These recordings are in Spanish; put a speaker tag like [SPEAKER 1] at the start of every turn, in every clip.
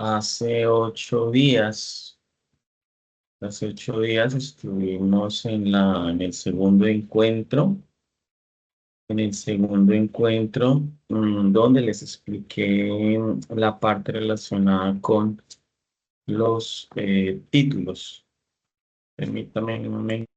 [SPEAKER 1] Hace 8 días, hace 8 días estuvimos en el segundo encuentro, donde les expliqué la parte relacionada con los títulos. Permítame un momento.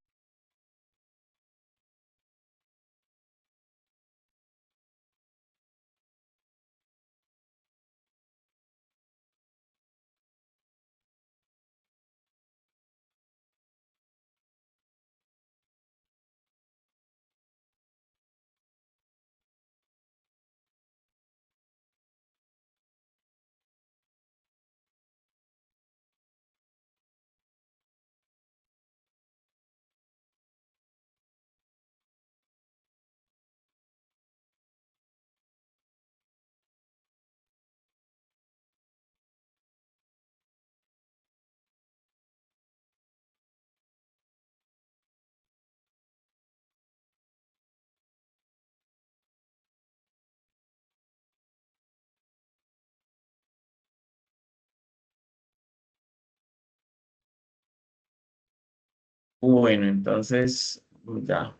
[SPEAKER 1] Bueno, entonces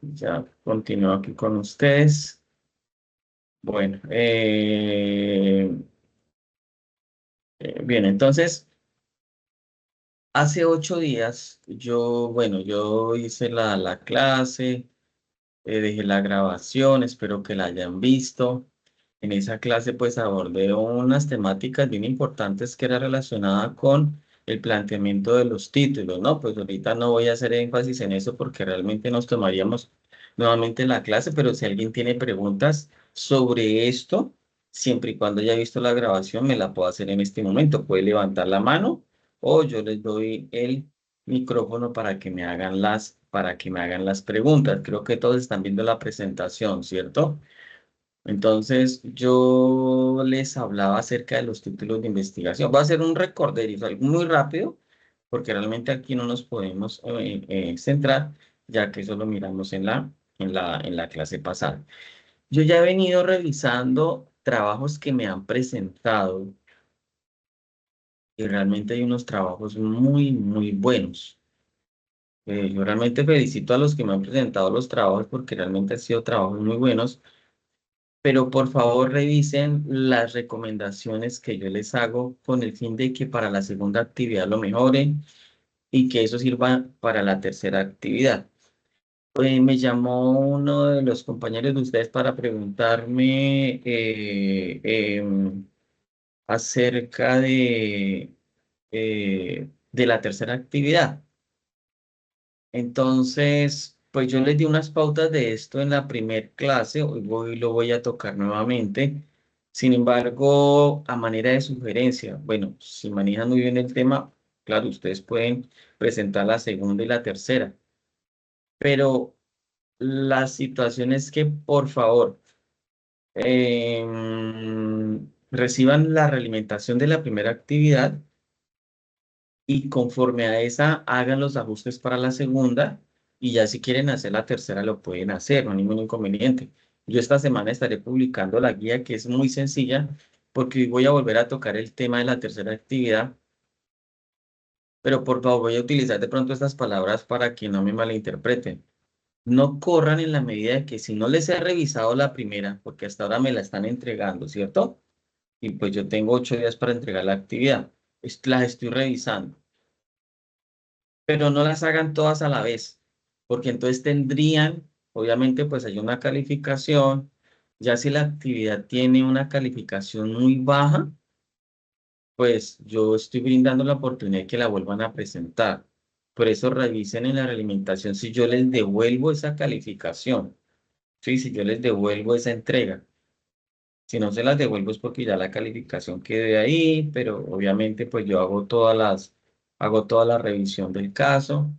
[SPEAKER 1] ya continúo aquí con ustedes. Bueno, bien, entonces, hace 8 días yo hice la clase, dejé la grabación, espero que la hayan visto. En esa clase pues abordé unas temáticas bien importantes que era relacionada con el planteamiento de los títulos, ¿no? Pues ahorita no voy a hacer énfasis en eso porque realmente nos tomaríamos nuevamente la clase, pero si alguien tiene preguntas sobre esto, siempre y cuando haya visto la grabación, me la puedo hacer en este momento. Puede levantar la mano o yo les doy el micrófono para que me hagan las preguntas. Creo que todos están viendo la presentación, ¿cierto? Entonces, yo les hablaba acerca de los títulos de investigación. Voy a hacer un recorderis, algo muy rápido, porque realmente aquí no nos podemos centrar, ya que eso lo miramos en la clase pasada. Yo ya he venido revisando trabajos que me han presentado y realmente hay unos trabajos muy, muy buenos. Yo realmente felicito a los que me han presentado los trabajos porque realmente han sido trabajos muy buenos, pero por favor revisen las recomendaciones que yo les hago con el fin de que para la segunda actividad lo mejoren y que eso sirva para la tercera actividad. Me llamó uno de los compañeros de ustedes para preguntarme acerca de la tercera actividad. Entonces, pues yo les di unas pautas de esto en la primer clase, lo voy a tocar nuevamente. Sin embargo, a manera de sugerencia, bueno, si manejan muy bien el tema, claro, ustedes pueden presentar la segunda y la tercera, pero la situación es que, por favor, reciban la realimentación de la primera actividad y conforme a esa hagan los ajustes para la segunda y ya si quieren hacer la tercera lo pueden hacer, no hay ningún inconveniente. Yo esta semana estaré publicando la guía que es muy sencilla porque hoy voy a volver a tocar el tema de la tercera actividad, pero por favor voy a utilizar de pronto estas palabras para que no me malinterpreten. No corran en la medida de que si no les he revisado la primera, porque hasta ahora me la están entregando, ¿cierto? Y pues yo tengo 8 días para entregar la actividad. Las estoy revisando, pero no las hagan todas a la vez, porque entonces tendrían, obviamente, pues hay una calificación, ya si la actividad tiene una calificación muy baja, pues yo estoy brindando la oportunidad de que la vuelvan a presentar. Por eso revisen en la realimentación si yo les devuelvo esa calificación, ¿sí? Si yo les devuelvo esa entrega. Si no se las devuelvo es porque ya la calificación quede ahí, pero obviamente pues yo hago toda la revisión del caso.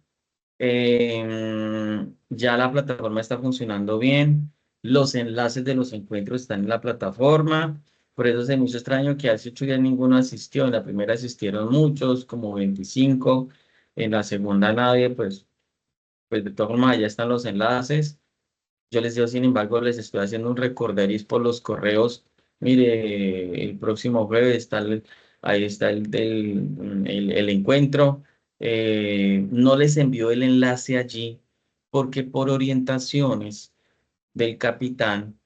[SPEAKER 1] Ya la plataforma está funcionando bien. Los enlaces de los encuentros están en la plataforma. Por eso se me hizo extraño que hace 8 días ninguno asistió. En la primera asistieron muchos, como 25. En la segunda nadie, pues de todas formas allá están los enlaces. Yo les digo, sin embargo, les estoy haciendo un recorderis por los correos. Mire, el próximo jueves tal ahí está el encuentro. No les envió el enlace allí porque por orientaciones del capitán,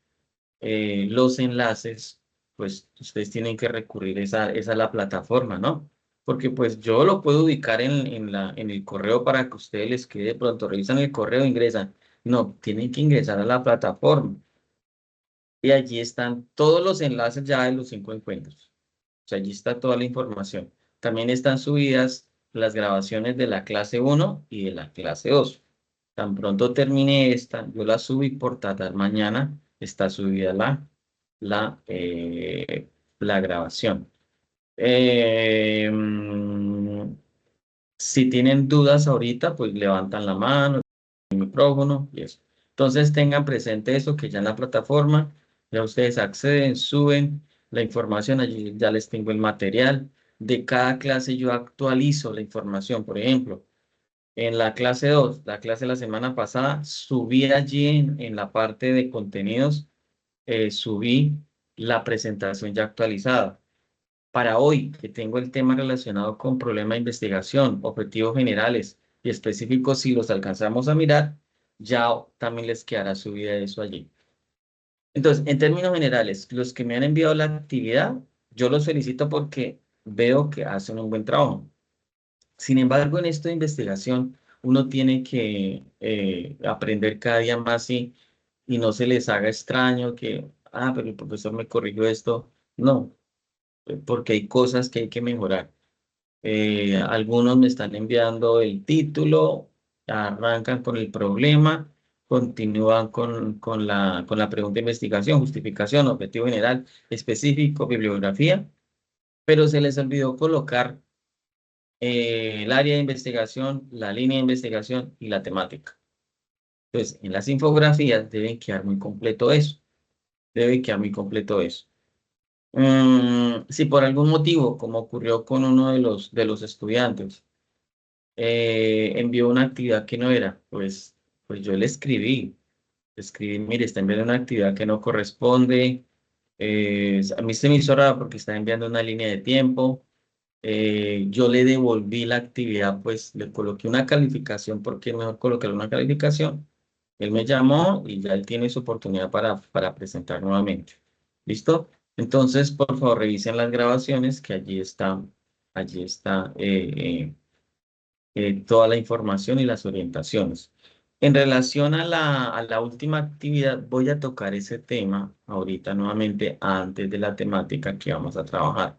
[SPEAKER 1] los enlaces, pues ustedes tienen que recurrir esa a la plataforma, ¿no? Porque pues yo lo puedo ubicar en el correo para que ustedes les quede pronto, revisan el correo, ingresan. No, tienen que ingresar a la plataforma y allí están todos los enlaces ya de los 5 encuentros. O sea, allí está toda la información. También están subidas las grabaciones de la clase 1 y de la clase 2. Tan pronto termine esta, yo la subí por tardar mañana, está subida la grabación. Si tienen dudas ahorita, pues levantan la mano, el micrófono y eso. Entonces tengan presente eso, que ya en la plataforma ya ustedes acceden, suben la información, allí ya les tengo el material. De cada clase yo actualizo la información. Por ejemplo, en la clase 2, la clase de la semana pasada, subí allí en la parte de contenidos, subí la presentación ya actualizada. Para hoy, que tengo el tema relacionado con problema de investigación, objetivos generales y específicos, si los alcanzamos a mirar, ya también les quedará subida eso allí. Entonces, en términos generales, los que me han enviado la actividad, yo los felicito porque veo que hacen un buen trabajo. Sin embargo, en esto de investigación, uno tiene que aprender cada día más y no se les haga extraño que, pero el profesor me corrigió esto. No, porque hay cosas que hay que mejorar. Algunos me están enviando el título, arrancan con el problema, continúan con la pregunta de investigación, justificación, objetivo general, específico, bibliografía, pero se les olvidó colocar el área de investigación, la línea de investigación y la temática. Entonces, en las infografías deben quedar muy completo eso. Debe quedar muy completo eso. Si por algún motivo, como ocurrió con uno de los estudiantes, envió una actividad que no era, pues yo le escribí, mire, está enviando una actividad que no corresponde. A mí se me hizo raro porque está enviando una línea de tiempo. Yo le devolví la actividad, pues le coloqué una calificación porque es mejor colocar una calificación. Él me llamó y ya él tiene su oportunidad para presentar nuevamente. ¿Listo? Entonces, por favor, revisen las grabaciones que allí está toda la información y las orientaciones. En relación a la última actividad, voy a tocar ese tema ahorita nuevamente antes de la temática que vamos a trabajar.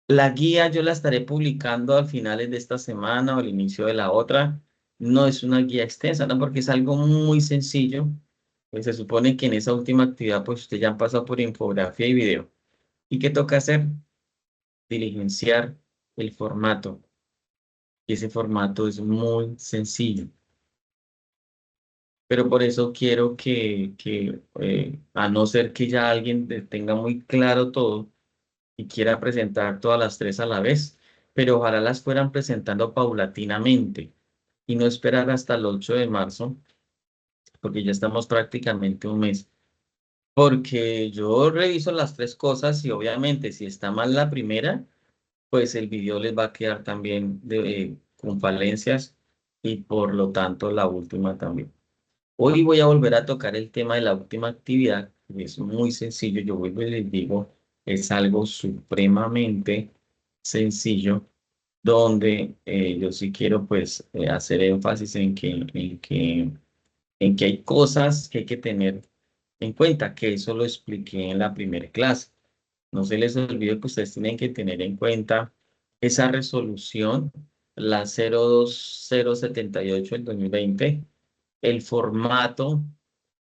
[SPEAKER 1] La guía yo la estaré publicando a finales de esta semana o al inicio de la otra. No es una guía extensa, ¿no? Porque es algo muy sencillo. Pues se supone que en esa última actividad, pues usted ya han pasado por infografía y video. ¿Y qué toca hacer? Diligenciar el formato. Y ese formato es muy sencillo. Pero por eso quiero que a no ser que ya alguien tenga muy claro todo, y quiera presentar todas las tres a la vez, pero ojalá las fueran presentando paulatinamente y no esperar hasta el 8 de marzo, porque ya estamos prácticamente un mes. Porque yo reviso las tres cosas y obviamente si está mal la primera, pues el video les va a quedar también con falencias y por lo tanto la última también. Hoy voy a volver a tocar el tema de la última actividad, que es muy sencillo, yo vuelvo y les digo, es algo supremamente sencillo, donde yo sí quiero pues hacer énfasis en que hay cosas que hay que tener en cuenta, que eso lo expliqué en la primera clase. No se les olvide que ustedes tienen que tener en cuenta esa resolución, la 02078 del 2020, el formato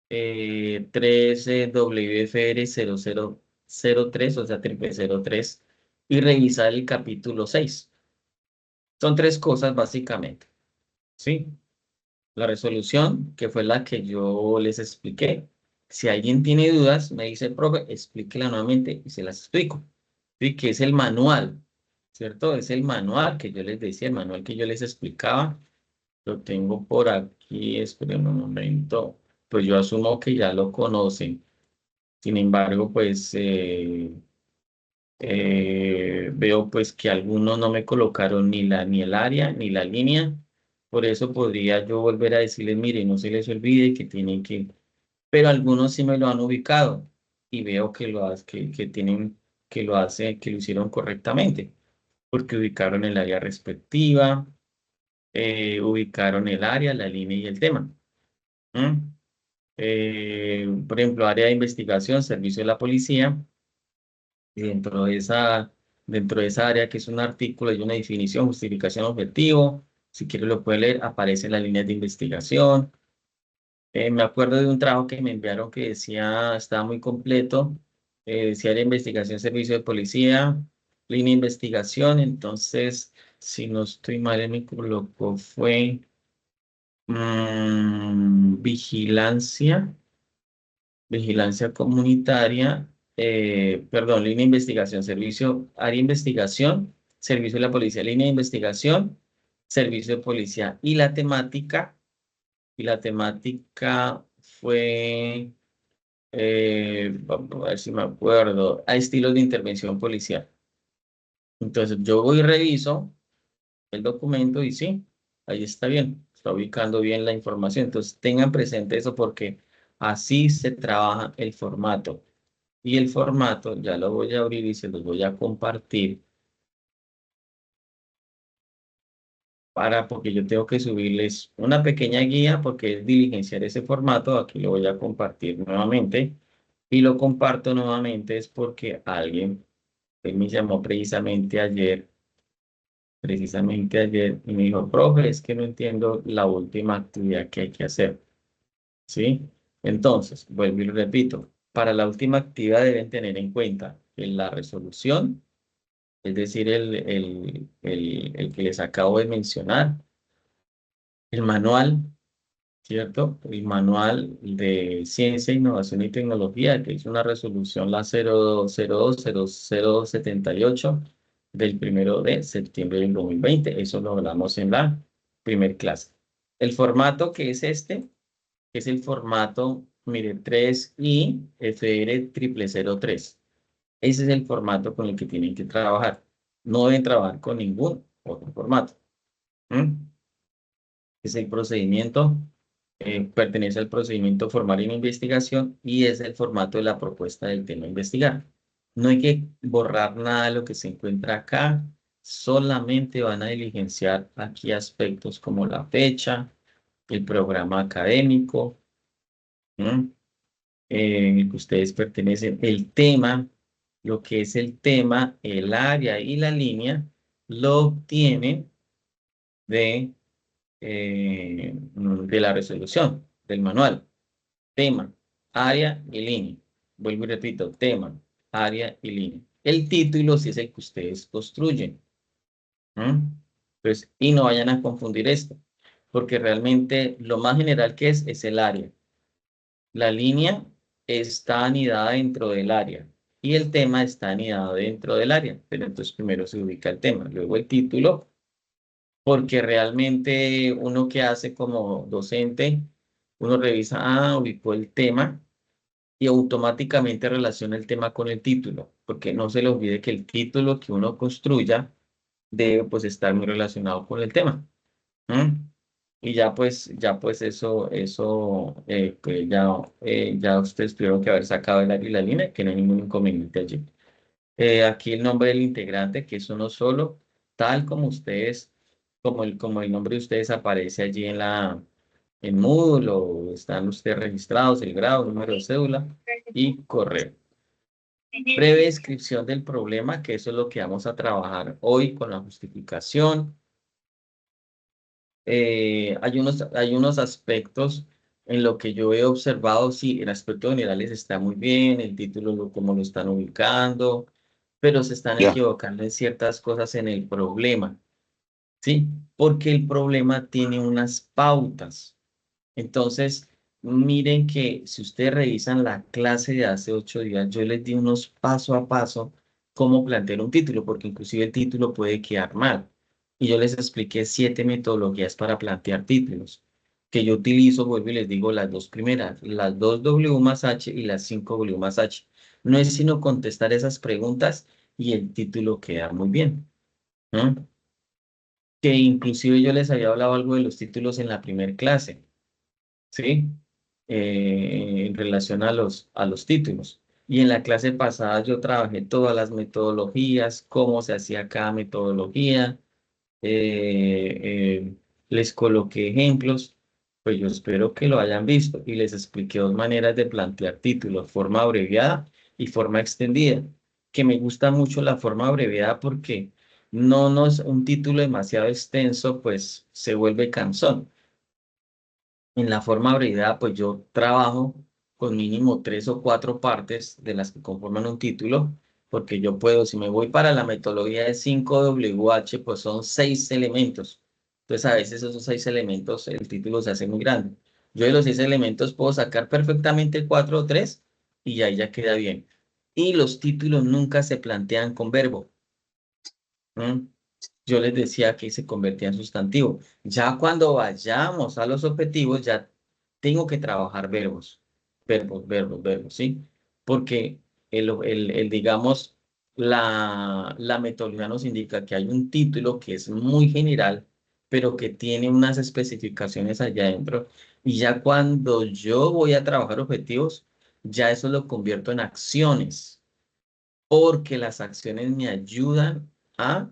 [SPEAKER 1] 13 WFR 0003, o sea, 0003, y revisar el capítulo 6. Son tres cosas básicamente, ¿sí? La resolución, que fue la que yo les expliqué. Si alguien tiene dudas, me dice, profe, explíquela nuevamente y se las explico. ¿Sí? Que es el manual, ¿cierto? Es el manual que yo les decía, el manual que yo les explicaba. Lo tengo por aquí, esperen un momento. Pues yo asumo que ya lo conocen. Sin embargo, pues Veo pues que algunos no me colocaron ni el área ni la línea. Por eso podría yo volver a decirles, mire, no se les olvide que tienen que, pero algunos sí me lo han ubicado y veo que que tienen, que lo hicieron correctamente, porque ubicaron el área respectiva, ubicaron el área, la línea y el tema. ¿Mm? Por ejemplo, área de investigación, servicio de la policía, y dentro de esa área que es un artículo, hay una definición, justificación, objetivo. Si quiere lo puede leer, aparecen las líneas de investigación. Me acuerdo de un trabajo que me enviaron que decía, estaba muy completo, decía de investigación, servicio de policía, línea de investigación. Entonces, si no estoy mal, él me colocó fue vigilancia, vigilancia comunitaria, perdón, línea de investigación, servicio, área de investigación, servicio de la policía, línea de investigación, servicio de policía y la temática fue, vamos a ver si me acuerdo, a estilos de intervención policial. Entonces yo voy y reviso el documento y sí, ahí está bien, está ubicando bien la información. Entonces tengan presente eso porque así se trabaja el formato. Y el formato ya lo voy a abrir y se los voy a compartir porque yo tengo que subirles una pequeña guía porque es diligenciar ese formato. Aquí lo voy a compartir nuevamente y lo comparto nuevamente es porque alguien me llamó precisamente ayer y me dijo, profe, es que no entiendo la última actividad que hay que hacer, ¿sí? Entonces, vuelvo y lo repito, para la última actividad deben tener en cuenta que la resolución, es decir, el que les acabo de mencionar, el manual, ¿cierto? El manual de Ciencia, Innovación y Tecnología, que es una resolución la 0020078 del 1 de septiembre del 2020. Eso lo hablamos en la primer clase. El formato que es este, que es el formato, mire, 3i FR 0003. Ese es el formato con el que tienen que trabajar. No deben trabajar con ningún otro formato. ¿Mm? Es el procedimiento, pertenece al procedimiento formal en investigación y es el formato de la propuesta del tema a investigar. No hay que borrar nada de lo que se encuentra acá, solamente van a diligenciar aquí aspectos como la fecha, el programa académico, ¿m? En el que ustedes pertenecen, el tema, lo que es el tema, el área y la línea, lo obtienen de la resolución, del manual. Tema, área y línea. Vuelvo y repito, tema, área y línea. El título sí es el que ustedes construyen. ¿Mm? Pues, y no vayan a confundir esto, porque realmente lo más general que es el área. La línea está anidada dentro del área y el tema está anidado dentro del área. Pero entonces primero se ubica el tema, luego el título, porque realmente uno que hace como docente, uno revisa, ubicó el tema y automáticamente relaciona el tema con el título, porque no se le olvide que el título que uno construya debe pues estar muy relacionado con el tema. ¿Mm? Y ya pues que ya ustedes tuvieron que haber sacado el área y la línea, que no hay ningún inconveniente allí. Aquí el nombre del integrante, que es uno solo, tal como ustedes, como el nombre de ustedes aparece allí en Moodle o están ustedes registrados, el grado, número de cédula y correo. Breve descripción del problema, que eso es lo que vamos a trabajar hoy con la justificación. Hay unos aspectos en lo que yo he observado, sí, en aspectos generales está muy bien, el título, cómo lo están ubicando, pero se están
[SPEAKER 2] Ya,
[SPEAKER 1] equivocando en ciertas cosas en el problema, ¿sí? Porque el problema tiene unas pautas. Entonces, miren que si ustedes revisan la clase de hace 8 días, yo les di unos paso a paso cómo plantear un título, porque inclusive el título puede quedar mal. Y yo les expliqué 7 metodologías para plantear títulos, que yo utilizo, vuelvo y les digo las dos primeras, las 2W más H y las 5W más H. No es sino contestar esas preguntas y el título queda muy bien. ¿No? Que inclusive yo les había hablado algo de los títulos en la primer clase, ¿sí? En relación a los títulos. Y en la clase pasada yo trabajé todas las metodologías, cómo se hacía cada metodología, les coloqué ejemplos, pues yo espero que lo hayan visto y les expliqué dos maneras de plantear títulos, forma abreviada y forma extendida, que me gusta mucho la forma abreviada porque no nos, un título demasiado extenso, pues se vuelve cansón. En la forma abreviada, pues yo trabajo con mínimo tres o cuatro partes de las que conforman un título, porque yo puedo, si me voy para la metodología de 5WH, pues son seis elementos. Entonces, a veces esos seis elementos, el título se hace muy grande. Yo de los seis elementos puedo sacar perfectamente cuatro o tres y ahí ya queda bien. Y los títulos nunca se plantean con verbo. ¿M? Yo les decía que se convertía en sustantivo. Ya cuando vayamos a los objetivos, ya tengo que trabajar verbos, verbos, ¿sí? Porque digamos, la metodología nos indica que hay un título que es muy general, pero que tiene unas especificaciones allá adentro. Y ya cuando yo voy a trabajar objetivos, ya eso lo convierto en acciones, porque las acciones me ayudan a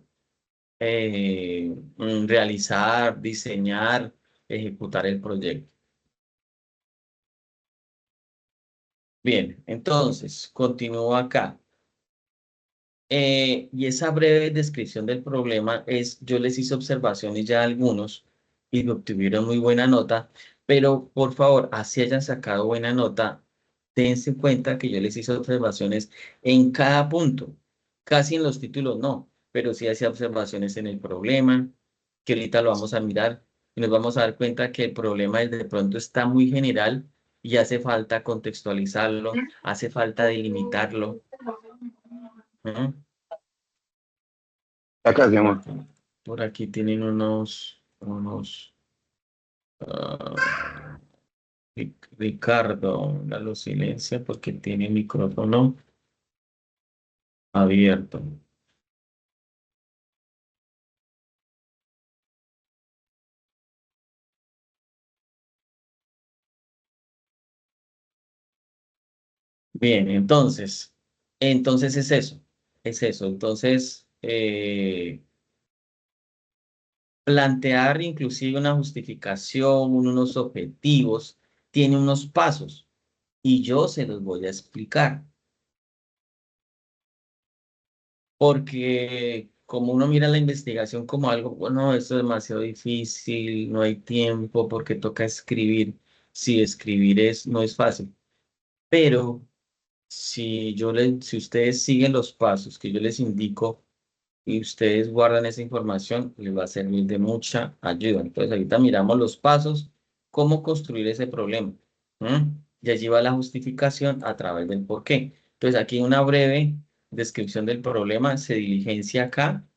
[SPEAKER 1] realizar, diseñar, ejecutar el proyecto. Bien, entonces, continúo acá. Y esa breve descripción del problema es, yo les hice observaciones ya a algunos y me obtuvieron muy buena nota, pero por favor, así hayan sacado buena nota, dense cuenta que yo les hice observaciones en cada punto, casi en los títulos no, pero sí hacía observaciones en el problema, que ahorita lo vamos a mirar y nos vamos a dar cuenta que el problema de pronto está muy general y hace falta contextualizarlo, hace falta delimitarlo. ¿No?
[SPEAKER 2] Acá, sí,
[SPEAKER 1] Por
[SPEAKER 2] amor.
[SPEAKER 1] aquí, por aquí tienen ah, Ricardo, lo silencia porque tiene micrófono abierto. Bien, entonces es eso, es eso. Entonces, plantear inclusive una justificación, unos objetivos, tiene unos pasos y yo se los voy a explicar. Porque como uno mira la investigación como algo, bueno, esto es demasiado difícil, no hay tiempo porque toca escribir. Sí, escribir no es fácil, pero si ustedes siguen los pasos que yo les indico y ustedes guardan esa información, les va a servir de mucha ayuda. Entonces, ahorita miramos los pasos, cómo construir ese problema. Y allí va la justificación a través del por qué. Entonces, aquí una breve descripción del problema se diligencia acá.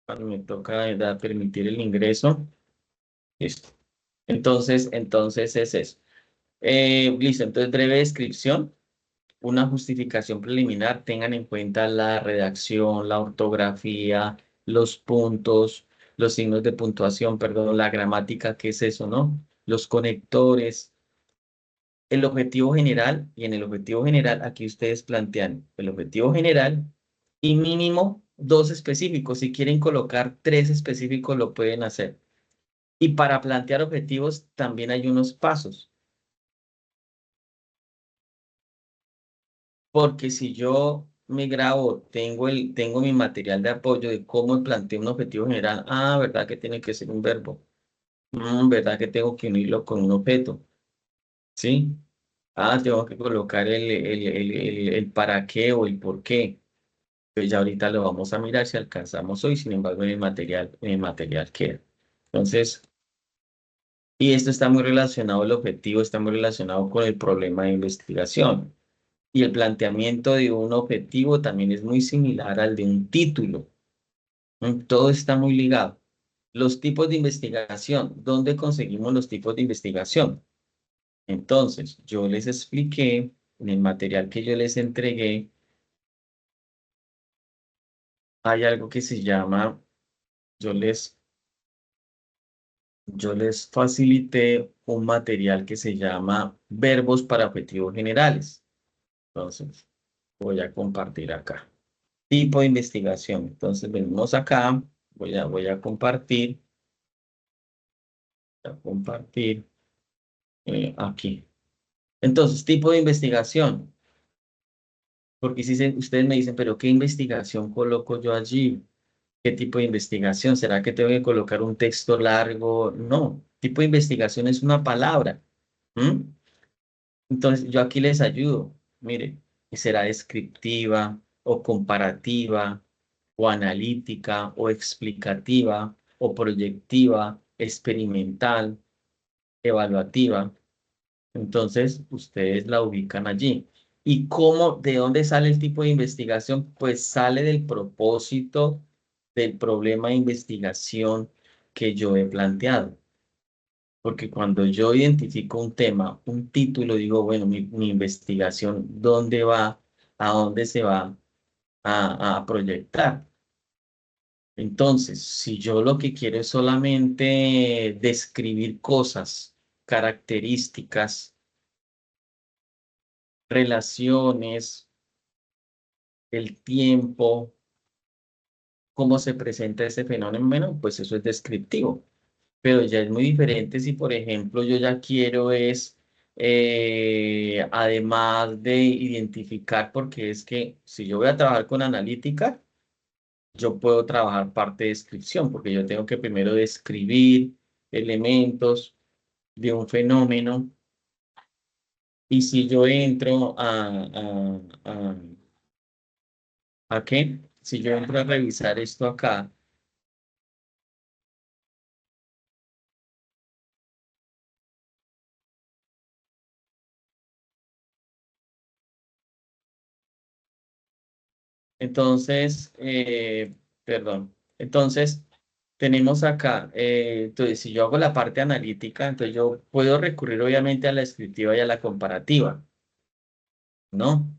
[SPEAKER 1] Cuando me toca, ¿verdad?, permitir el ingreso. Listo. Entonces es eso. Listo, entonces breve descripción. Una justificación preliminar, tengan en cuenta la redacción, la ortografía, los puntos, los signos de puntuación, perdón, la gramática, ¿qué es eso, no? Los conectores, el objetivo general, y en el objetivo general aquí ustedes plantean el objetivo general y mínimo dos específicos. Si quieren colocar tres específicos, lo pueden hacer. Y para plantear objetivos también hay unos pasos. Porque si yo me grabo, tengo mi material de apoyo de cómo planteo un objetivo general. Ah, ¿verdad que tiene que ser un verbo? ¿Verdad que tengo que unirlo con un objeto? ¿Sí? Ah, tengo que colocar el para qué o el por qué. Pues ya ahorita lo vamos a mirar si alcanzamos hoy, sin embargo, en el material queda. Entonces, y esto está muy relacionado, el objetivo está muy relacionado con el problema de investigación. Y el planteamiento de un objetivo también es muy similar al de un título. Todo está muy ligado. Los tipos de investigación, ¿dónde conseguimos los tipos de investigación? Entonces, yo les expliqué. en el material que yo les entregué, hay algo que se llama, yo les, yo les facilité un material que se llama verbos para objetivos generales. Entonces, voy a compartir acá. Tipo de investigación. Entonces, venimos acá, voy a compartir, aquí. Entonces, tipo de investigación. Porque si ustedes me dicen, pero ¿qué investigación coloco yo allí? ¿Qué tipo de investigación? ¿Será que tengo que colocar un texto largo? No, tipo de investigación es una palabra. ¿M? Entonces, yo aquí les ayudo. Mire, será descriptiva o comparativa o analítica o explicativa o proyectiva, experimental, evaluativa. Entonces, ustedes la ubican allí. ¿Y cómo, de dónde sale el tipo de investigación? Pues sale del propósito del problema de investigación que yo he planteado. Porque cuando yo identifico un tema, un título, digo, bueno, mi investigación, ¿dónde va? ¿A dónde se va a proyectar? Entonces, si yo lo que quiero es solamente describir cosas, características, relaciones, el tiempo, cómo se presenta ese fenómeno, pues eso es descriptivo. Pero ya es muy diferente si, por ejemplo, yo ya quiero es, además de identificar, porque es que si yo voy a trabajar con analítica, yo puedo trabajar parte de descripción, porque yo tengo que primero describir elementos de un fenómeno. Y si yo entro ¿a qué? Si yo entro a revisar esto acá, entonces, perdón, entonces tenemos acá, entonces si yo hago la parte analítica, entonces yo puedo recurrir obviamente a la descriptiva y a la comparativa, ¿no?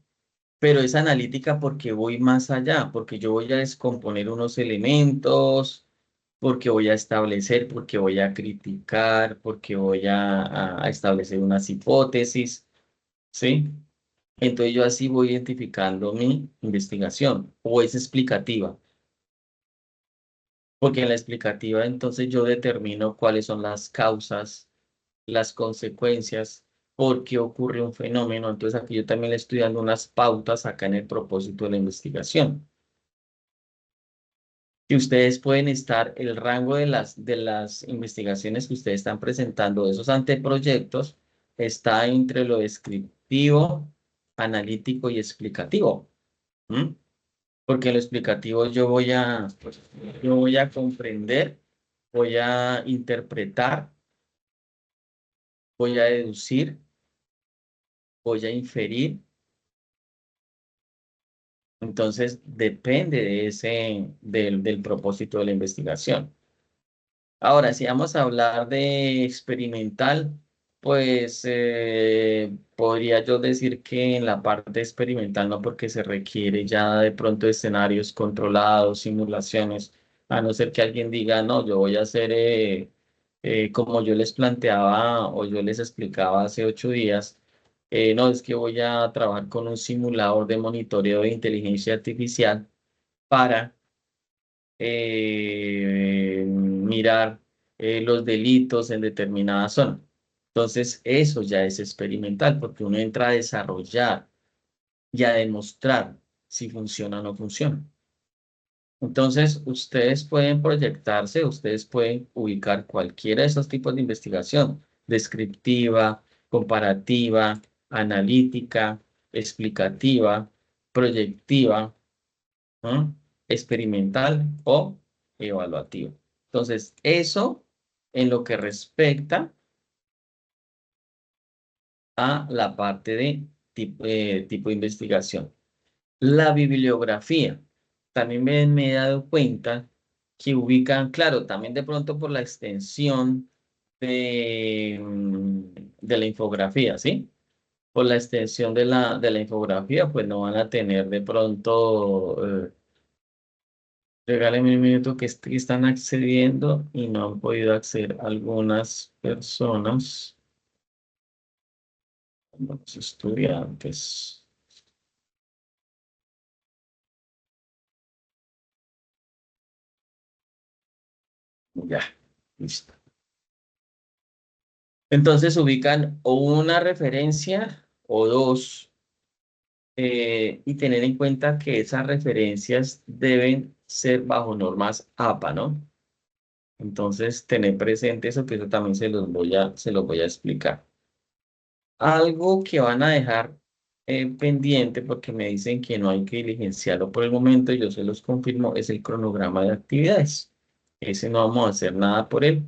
[SPEAKER 1] Pero es analítica porque voy más allá, porque yo voy a descomponer unos elementos, porque voy a establecer, porque voy a criticar, porque voy a establecer unas hipótesis, ¿sí? Entonces yo así voy identificando mi investigación, o es explicativa, porque en la explicativa entonces yo determino cuáles son las causas, las consecuencias, por qué ocurre un fenómeno. Entonces aquí yo también le estoy dando unas pautas acá en el propósito de la investigación. Que ustedes pueden estar, el rango de las investigaciones que ustedes están presentando, de esos anteproyectos, está entre lo descriptivo, analítico y explicativo. ¿M? Porque lo explicativo yo voy a comprender, voy a interpretar, voy a deducir, voy a inferir. Entonces, depende del propósito de la investigación. Ahora, si vamos a hablar de experimental, pues podría yo decir que en la parte experimental no, porque se requiere ya de pronto escenarios controlados, simulaciones, a no ser que alguien diga, no, yo voy a hacer como yo les planteaba o yo les explicaba hace 8 días, no, es que voy a trabajar con un simulador de monitoreo de inteligencia artificial para mirar los delitos en determinada zona. Entonces, eso ya es experimental, porque uno entra a desarrollar y a demostrar si funciona o no funciona. Entonces, ustedes pueden proyectarse, ustedes pueden ubicar cualquiera de esos tipos de investigación, descriptiva, comparativa, analítica, explicativa, proyectiva, ¿no? Experimental o evaluativo. Entonces, eso en lo que respecta a la parte de tipo de investigación. La bibliografía. También me he dado cuenta que ubican, claro, también de pronto por la extensión de la infografía, ¿sí? por la extensión de la infografía, pues no van a tener de pronto, regálenme un minuto que están accediendo y no han podido acceder algunas personas, los estudiantes. Ya, listo. Entonces ubican o una referencia o dos, y tener en cuenta que esas referencias deben ser bajo normas APA, ¿no? Entonces, tener presente eso, que eso también se los voy a explicar. Algo que van a dejar pendiente, porque me dicen que no hay que diligenciarlo por el momento, y yo se los confirmo, es el cronograma de actividades. Ese no vamos a hacer nada por él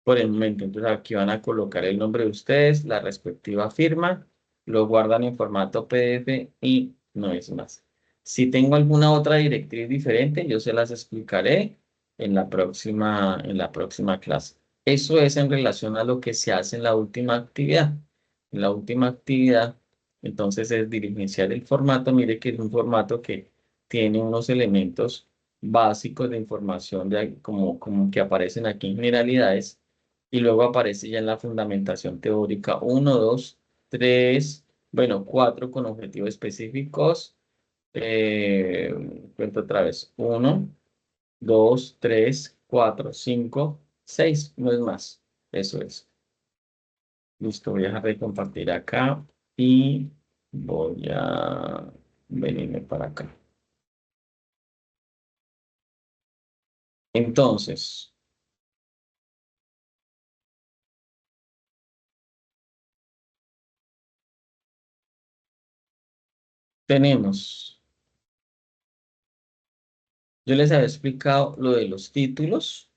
[SPEAKER 1] por el momento. Entonces aquí van a colocar el nombre de ustedes, la respectiva firma, lo guardan en formato PDF y no es más. Si tengo alguna otra directriz diferente, yo se las explicaré en la próxima clase. Eso es en relación a lo que se hace en la última actividad. En la última actividad, entonces, es diligenciar el formato. Mire que es un formato que tiene unos elementos básicos de información como que aparecen aquí en generalidades, y luego aparece ya en la fundamentación teórica uno, 2, 3, bueno, 4 con objetivos específicos. Cuento otra vez. Uno, 2, 3, 4, 5, 6. No es más. Eso es. Listo, voy a dejar de compartir acá y voy a venirme para acá. Entonces, tenemos, yo les había explicado lo de los títulos.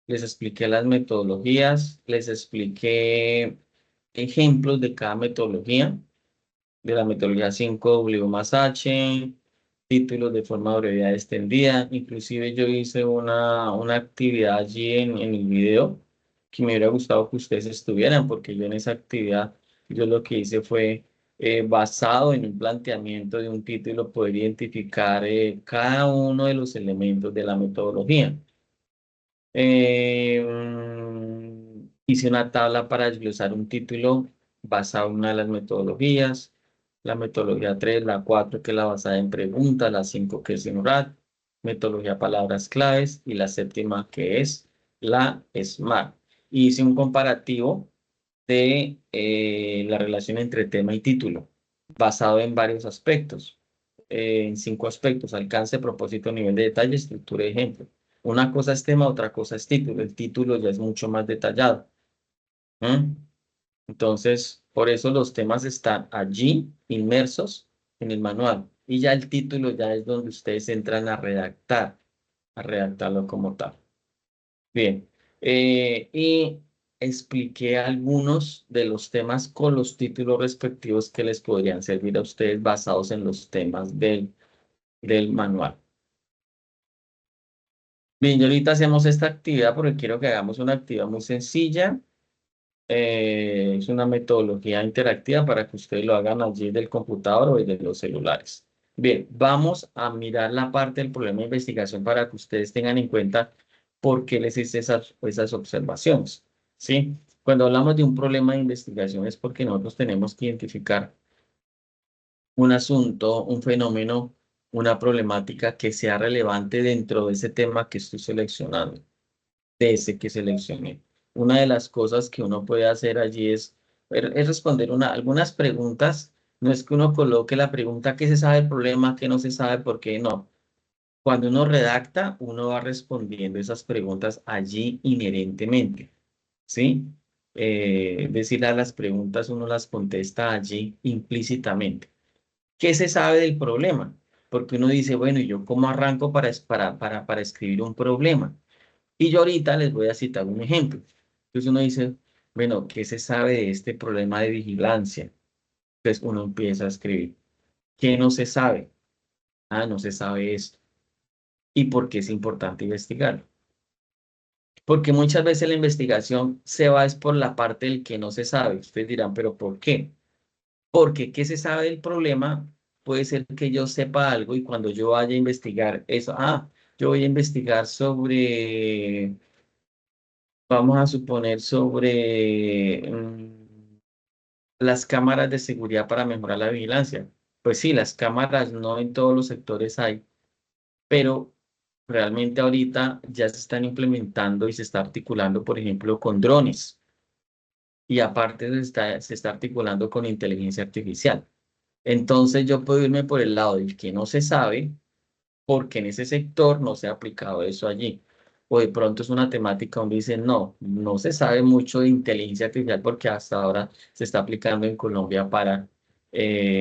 [SPEAKER 1] Les expliqué las metodologías, les expliqué ejemplos de cada metodología, de la metodología 5W más H, títulos de forma de brevedad extendida. Inclusive yo hice una actividad allí en el video que me hubiera gustado que ustedes estuvieran, porque yo en esa actividad, yo lo que hice fue, basado en un planteamiento de un título, poder identificar cada uno de los elementos de la metodología. Hice una tabla para desglosar un título basado en una de las metodologías, la metodología 3, la 4 que es la basada en preguntas, la 5 que es en oral, metodología palabras claves, y la séptima que es la SMART. Hice un comparativo de la relación entre tema y título, basado en varios aspectos, en 5 aspectos: alcance, propósito, nivel de detalle, estructura y ejemplo. Una cosa es tema, otra cosa es título. El título ya es mucho más detallado. ¿Mm? Entonces, por eso los temas están allí inmersos en el manual. Y ya el título ya es donde ustedes entran a redactarlo como tal. Bien. Y expliqué algunos de los temas con los títulos respectivos que les podrían servir a ustedes basados en los temas del manual. Bien, y ahorita hacemos esta actividad porque quiero que hagamos una actividad muy sencilla. Es una metodología interactiva para que ustedes lo hagan allí del computador o desde los celulares. Bien, vamos a mirar la parte del problema de investigación para que ustedes tengan en cuenta por qué les hice esas observaciones. ¿Sí? Cuando hablamos de un problema de investigación es porque nosotros tenemos que identificar un asunto, un fenómeno, una problemática que sea relevante dentro de ese tema que estoy seleccionando, de ese que seleccioné. Una de las cosas que uno puede hacer allí es responder algunas preguntas. No es que uno coloque la pregunta que se sabe el problema, que no se sabe por qué, no. Cuando uno redacta, uno va respondiendo esas preguntas allí inherentemente, ¿sí? Es decir, a las preguntas uno las contesta allí implícitamente. ¿Qué se sabe del problema? Porque uno dice, bueno, ¿y yo cómo arranco para escribir un problema? Y yo ahorita les voy a citar un ejemplo. Entonces uno dice, bueno, ¿qué se sabe de este problema de vigilancia? Entonces uno empieza a escribir. ¿Qué no se sabe? Ah, no se sabe esto. ¿Y por qué es importante investigar? Porque muchas veces la investigación se va es por la parte del que no se sabe. Ustedes dirán, ¿pero por qué? Porque, ¿qué se sabe del problema? Puede ser que yo sepa algo y cuando yo vaya a investigar eso, yo voy a investigar sobre, vamos a suponer, sobre las cámaras de seguridad para mejorar la vigilancia. Pues sí, las cámaras no en todos los sectores hay, pero realmente ahorita ya se están implementando y se está articulando, por ejemplo, con drones y aparte se está articulando con inteligencia artificial. Entonces yo puedo irme por el lado del que no se sabe porque en ese sector no se ha aplicado eso allí. O de pronto es una temática donde dicen, no, no se sabe mucho de inteligencia artificial porque hasta ahora se está aplicando en Colombia para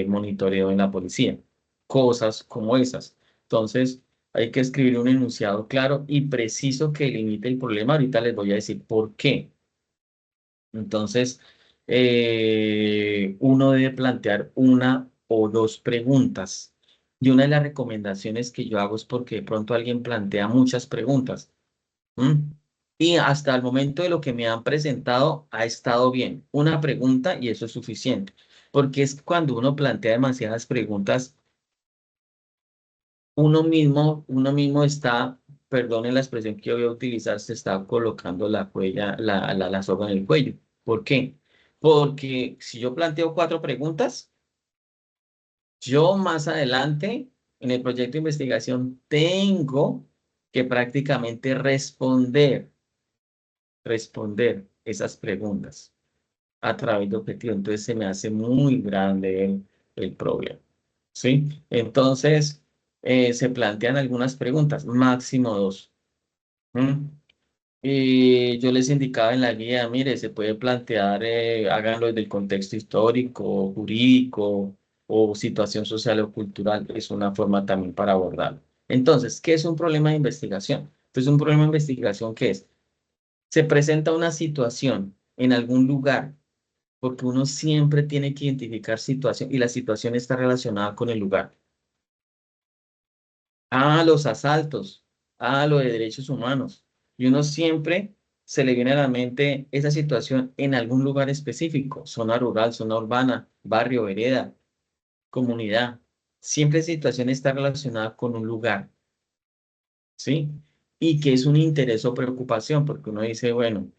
[SPEAKER 1] monitoreo en la policía. Cosas como esas. Entonces, hay que escribir un enunciado claro y preciso que limite el problema. Ahorita les voy a decir por qué. Entonces, uno debe plantear una o dos preguntas. Y una de las recomendaciones que yo hago es porque de pronto alguien plantea muchas preguntas. ¿M? Y hasta el momento de lo que me han presentado ha estado bien. Una pregunta y eso es suficiente. Porque es cuando uno plantea demasiadas preguntas, uno mismo está, perdone la expresión que yo voy a utilizar, se está colocando la soga en el cuello. ¿Por qué? Porque si yo planteo cuatro preguntas, yo más adelante en el proyecto de investigación tengo que prácticamente responder esas preguntas a través de objetivos. Entonces se me hace muy grande el problema. ¿Sí? Entonces, se plantean algunas preguntas, máximo dos. ¿M? Y yo les indicaba en la guía, mire, se puede plantear, háganlo desde el contexto histórico, jurídico o situación social o cultural. Es una forma también para abordarlo. Entonces, ¿qué es un problema de investigación? Pues un problema de investigación, ¿qué es? Se presenta una situación en algún lugar, porque uno siempre tiene que identificar situación y la situación está relacionada con el lugar. Los asaltos, lo de derechos humanos. Y uno siempre se le viene a la mente esa situación en algún lugar específico, zona rural, zona urbana, barrio, vereda, comunidad. Siempre situación está relacionada con un lugar, ¿sí? Y que es un interés o preocupación, porque uno dice, bueno,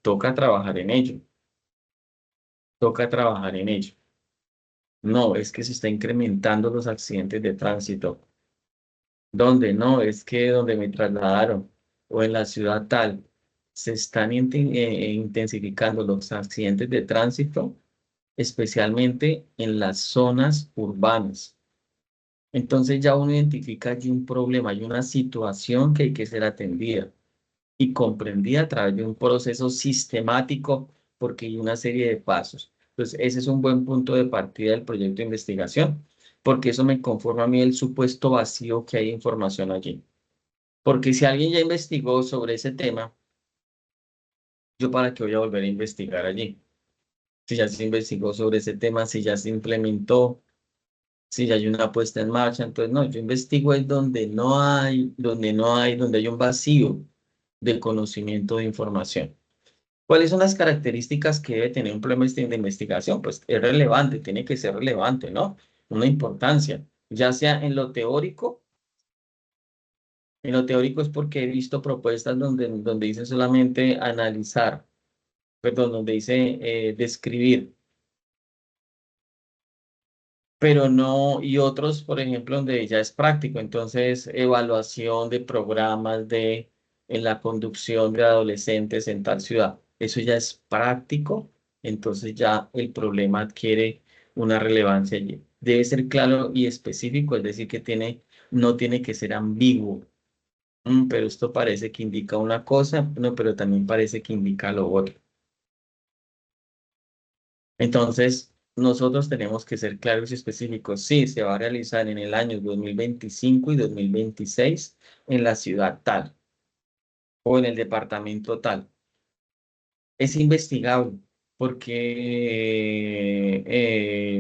[SPEAKER 1] toca trabajar en ello, toca trabajar en ello. No, es que se está incrementando los accidentes de tránsito. ¿Dónde? No, es que donde me trasladaron o en la ciudad tal, se están intensificando los accidentes de tránsito, especialmente en las zonas urbanas. Entonces ya uno identifica allí un problema, hay una situación que hay que ser atendida y comprendida a través de un proceso sistemático porque hay una serie de pasos. Entonces, ese es un buen punto de partida del proyecto de investigación, porque eso me conforma a mí el supuesto vacío que hay de información allí. Porque si alguien ya investigó sobre ese tema, ¿yo para qué voy a volver a investigar allí? Si ya se investigó sobre ese tema, si ya se implementó, si ya hay una puesta en marcha, entonces no, yo investigo es donde hay un vacío de conocimiento de información. ¿Cuáles son las características que debe tener un problema de investigación? Pues es relevante, tiene que ser relevante, ¿no? Una importancia, ya sea en lo teórico es porque he visto propuestas donde dice solamente analizar, perdón, donde dice describir, pero no, y otros, por ejemplo, donde ya es práctico, entonces evaluación de programas en la conducción de adolescentes en tal ciudad, eso ya es práctico, entonces ya el problema adquiere una relevancia allí. Debe ser claro y específico, es decir, no tiene que ser ambiguo. Pero esto parece que indica una cosa, no, pero también parece que indica lo otro. Entonces, nosotros tenemos que ser claros y específicos. Sí, se va a realizar en el año 2025 y 2026 en la ciudad tal o en el departamento tal. Es investigable porque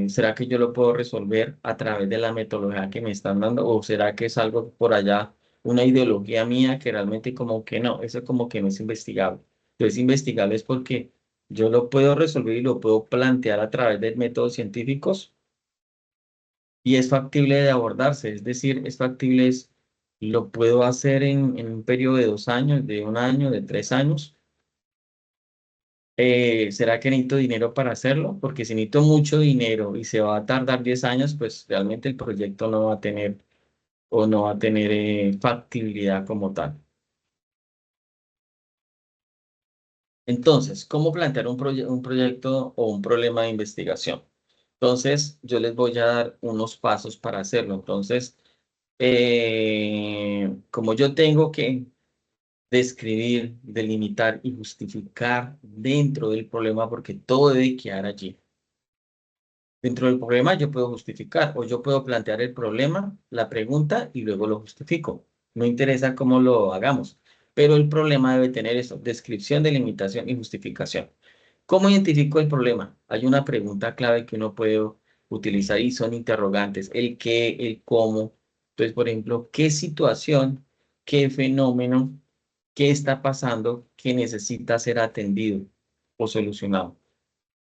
[SPEAKER 1] ¿será que yo lo puedo resolver a través de la metodología que me están dando o será que es algo por allá, una ideología mía que realmente como que no, eso como que no es investigable. Entonces, investigable es porque Yo lo puedo resolver y lo puedo plantear a través de métodos científicos y es factible de abordarse, es decir, es factible, lo puedo hacer en un periodo de 2 años, de 1 año, de 3 años. ¿Será que necesito dinero para hacerlo? Porque si necesito mucho dinero y se va a tardar 10 años, pues realmente el proyecto no va a tener o no va a tener factibilidad como tal. Entonces, ¿cómo plantear un proyecto o un problema de investigación? Entonces, yo les voy a dar unos pasos para hacerlo. Entonces, como yo tengo que describir, delimitar y justificar dentro del problema, porque todo debe quedar allí. Dentro del problema yo puedo justificar o yo puedo plantear el problema, la pregunta y luego lo justifico. No interesa cómo lo hagamos, pero el problema debe tener eso, descripción, delimitación y justificación. ¿Cómo identifico el problema? Hay una pregunta clave que uno puede utilizar y son interrogantes, el qué, el cómo. Entonces, por ejemplo, ¿qué situación, qué fenómeno, qué está pasando que necesita ser atendido o solucionado?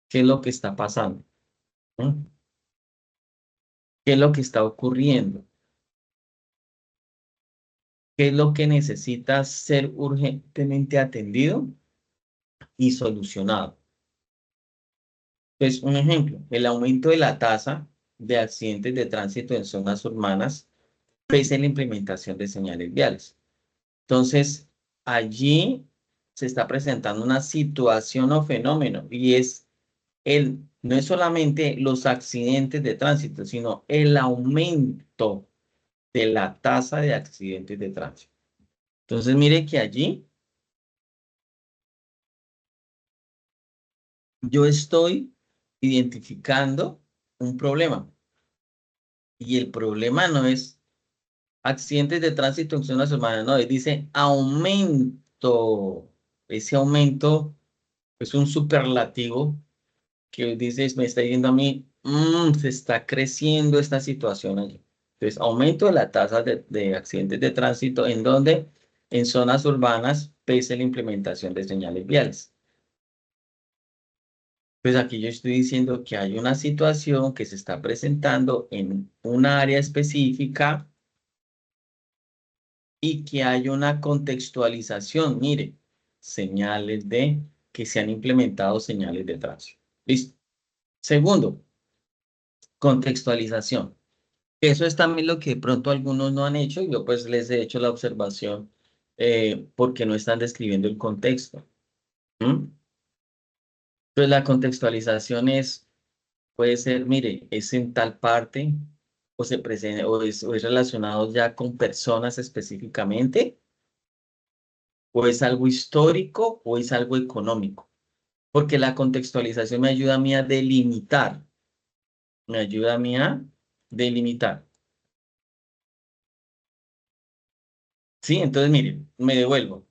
[SPEAKER 1] ¿Qué es lo que está pasando? ¿Mm? ¿Qué es lo que está ocurriendo? ¿Qué es lo que necesita ser urgentemente atendido y solucionado? Pues un ejemplo, el aumento de la tasa de accidentes de tránsito en zonas urbanas pese a la implementación de señales viales. Entonces, allí se está presentando una situación o fenómeno y no es solamente los accidentes de tránsito, sino el aumento de la tasa de accidentes de tránsito. Entonces, mire que allí yo estoy identificando un problema y el problema no es accidentes de tránsito en zonas urbanas, no, dice aumento. Ese aumento es un superlativo que dice, me está diciendo a mí, se está creciendo esta situación allí. Entonces, aumento de la tasa de accidentes de tránsito en donde en zonas urbanas pese a la implementación de señales viales. Pues aquí yo estoy diciendo que hay una situación que se está presentando en un área específica y que hay una contextualización. Mire, señales de que se han implementado señales de tránsito. Listo. Segundo, contextualización. Eso es también lo que de pronto algunos no han hecho. Yo pues les he hecho la observación porque no están describiendo el contexto. ¿Mm? Entonces la contextualización puede ser, mire, es en tal parte o se presenta o es relacionado ya con personas específicamente, o es algo histórico o es algo económico. Porque la contextualización me ayuda a mí a delimitar, me ayuda a mí a delimitar. Sí, entonces mire, me devuelvo.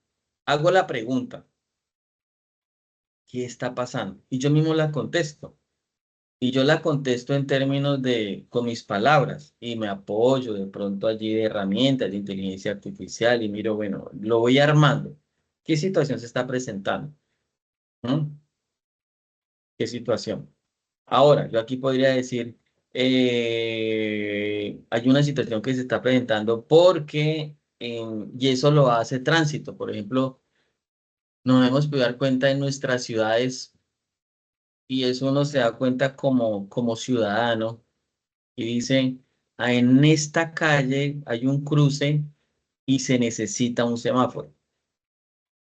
[SPEAKER 1] Hago la pregunta, ¿qué está pasando? Y yo mismo la contesto. Y yo la contesto en términos con mis palabras y me apoyo de pronto allí de herramientas de inteligencia artificial y miro, bueno, lo voy armando. ¿Qué situación se está presentando? ¿Mm? ¿Qué situación? Ahora, yo aquí podría decir, hay una situación que se está presentando porque, y eso lo hace tránsito. Por ejemplo, nos hemos podido dar cuenta en nuestras ciudades y eso uno se da cuenta como ciudadano y dice, en esta calle hay un cruce y se necesita un semáforo,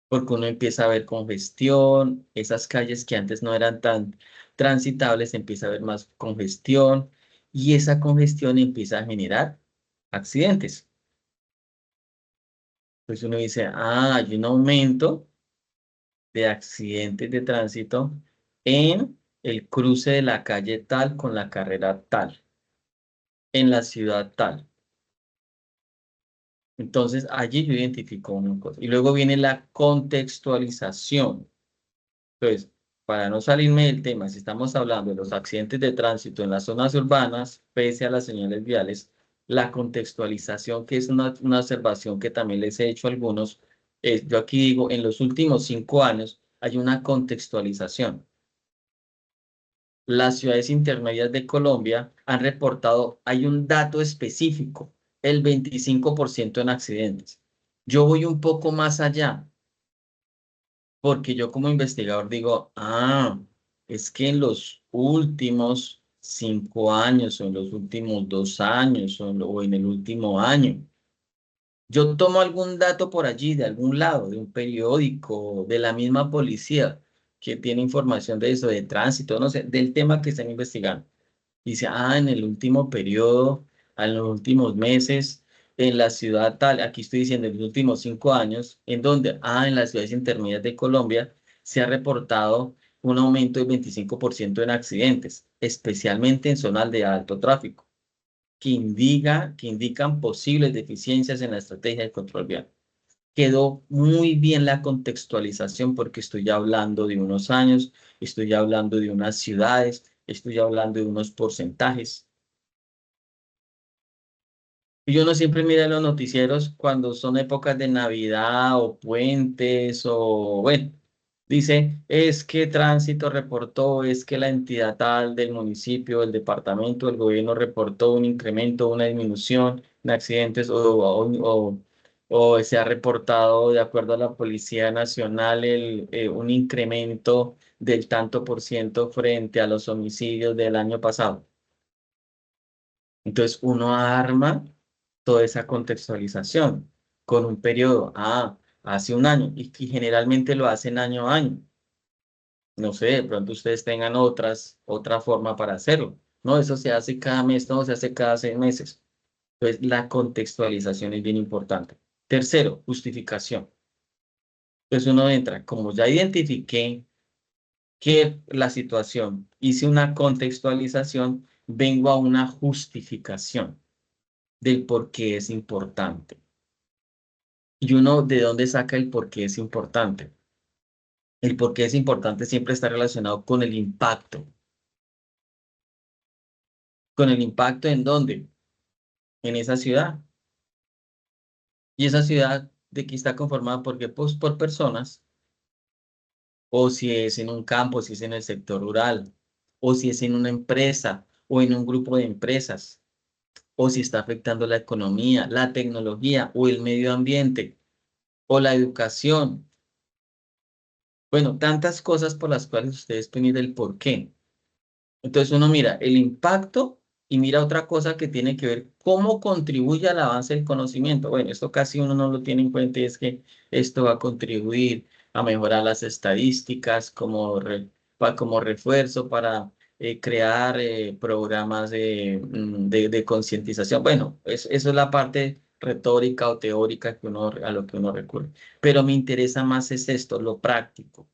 [SPEAKER 1] porque uno empieza a ver congestión, esas calles que antes no eran tan transitables, empieza a ver más congestión y esa congestión empieza a generar accidentes. Pues uno dice, hay un aumento de accidentes de tránsito en el cruce de la calle tal con la carrera tal, en la ciudad tal. Entonces, allí yo identifico una cosa. Y luego viene la contextualización. Entonces, para no salirme del tema, si estamos hablando de los accidentes de tránsito en las zonas urbanas, pese a las señales viales, la contextualización, que es una observación que también les he hecho a algunos, yo aquí digo, en los últimos 5 años, hay una contextualización. Las ciudades intermedias de Colombia han reportado, hay un dato específico, el 25% en accidentes. Yo voy un poco más allá, porque yo como investigador digo, es que en los últimos 5 años, o en los últimos 2 años, o en el último año, yo tomo algún dato por allí, de algún lado, de un periódico, de la misma policía, que tiene información de eso, de tránsito, no sé, del tema que están investigando. Dice, en el último periodo, en los últimos meses, en la ciudad tal, aquí estoy diciendo en los últimos 5 años, en donde, en las ciudades intermedias de Colombia, se ha reportado un aumento del 25% en accidentes, especialmente en zonas de alto tráfico, que indican posibles deficiencias en la estrategia de control vial. Quedó muy bien la contextualización porque estoy hablando de unos años, estoy hablando de unas ciudades, estoy hablando de unos porcentajes. Y uno siempre mira los noticieros cuando son épocas de Navidad o puentes o bueno, dice, es que tránsito reportó, es que la entidad tal del municipio, el departamento, el gobierno reportó un incremento, una disminución en accidentes o se ha reportado de acuerdo a la Policía Nacional un incremento del tanto por ciento frente a los homicidios del año pasado. Entonces uno arma toda esa contextualización con un periodo, hace un año, y generalmente lo hacen año a año. No sé, de pronto ustedes tengan otra forma para hacerlo. No, eso se hace cada mes, no, se hace cada 6 meses. Entonces la contextualización es bien importante. Tercero, justificación. Entonces uno entra, como ya identifiqué que la situación, hice una contextualización, vengo a una justificación del por qué es importante. Y uno, ¿de dónde saca el por qué es importante? El por qué es importante siempre está relacionado con el impacto. ¿Con el impacto en dónde? En esa ciudad. Y esa ciudad de aquí está conformada por qué? Pues por personas, o si es en un campo, si es en el sector rural, o si es en una empresa, o en un grupo de empresas, o si está afectando la economía, la tecnología, o el medio ambiente, o la educación. Bueno, tantas cosas por las cuales ustedes pueden ir el por qué. Entonces uno mira el impacto y mira otra cosa que tiene que ver cómo contribuye al avance del conocimiento. Bueno, esto casi uno no lo tiene en cuenta y es que esto va a contribuir a mejorar las estadísticas como refuerzo para crear programas de concientización. Bueno, eso es la parte retórica o teórica a lo que uno recurre. Pero me interesa más es esto, lo práctico.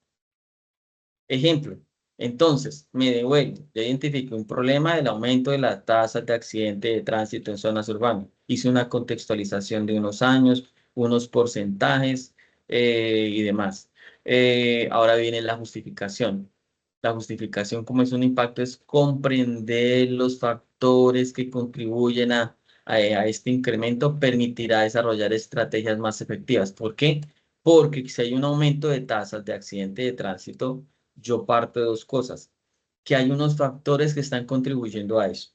[SPEAKER 1] Ejemplo, entonces, me devuelvo, ya identifiqué un problema del aumento de las tasas de accidente de tránsito en zonas urbanas. Hice una contextualización de unos años, unos porcentajes y demás. Ahora viene la justificación. La justificación, como es un impacto, es comprender los factores que contribuyen a este incremento, permitirá desarrollar estrategias más efectivas. ¿Por qué? Porque si hay un aumento de tasas de accidente de tránsito, yo parto de dos cosas, que hay unos factores que están contribuyendo a eso.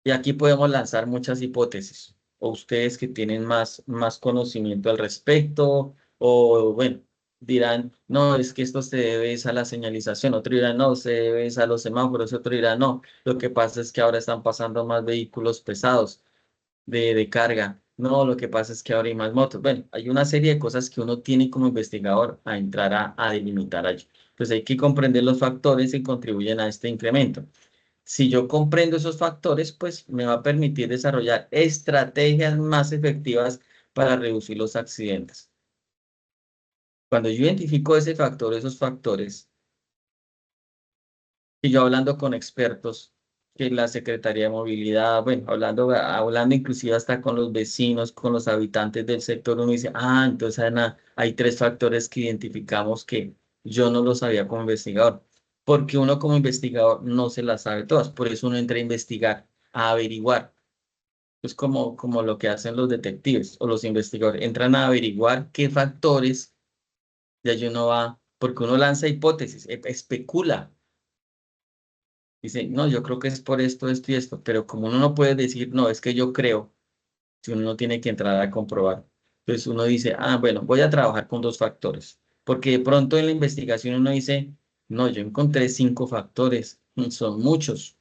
[SPEAKER 1] Y aquí podemos lanzar muchas hipótesis, o ustedes que tienen más conocimiento al respecto, o bueno, dirán, no, es que esto se debe es a la señalización, otro dirá, no, se debe es a los semáforos, otro dirá, no, lo que pasa es que ahora están pasando más vehículos pesados de carga. No, lo que pasa es que ahora hay más motos. Bueno, hay una serie de cosas que uno tiene como investigador a entrar a delimitar allí. Pues hay que comprender los factores que contribuyen a este incremento. Si yo comprendo esos factores, pues me va a permitir desarrollar estrategias más efectivas para reducir los accidentes. Cuando yo identifico ese factor, esos factores, y yo hablando con expertos, que la Secretaría de Movilidad, bueno, hablando inclusive hasta con los vecinos, con los habitantes del sector, uno dice, entonces Ana, hay tres factores que identificamos que yo no los sabía como investigador, porque uno como investigador no se las sabe todas, por eso uno entra a investigar, a averiguar. Es como lo que hacen los detectives o los investigadores, entran a averiguar qué factores, y allí uno va. porque uno lanza hipótesis, especula. Dice, no, yo creo que es por esto, esto y esto, pero como uno no puede decir, no, es que yo creo, si uno no tiene que entrar a comprobar. Entonces uno dice, ah, bueno, voy a trabajar con dos factores, porque de pronto en la investigación uno dice, no, yo encontré 5 factores, son muchos,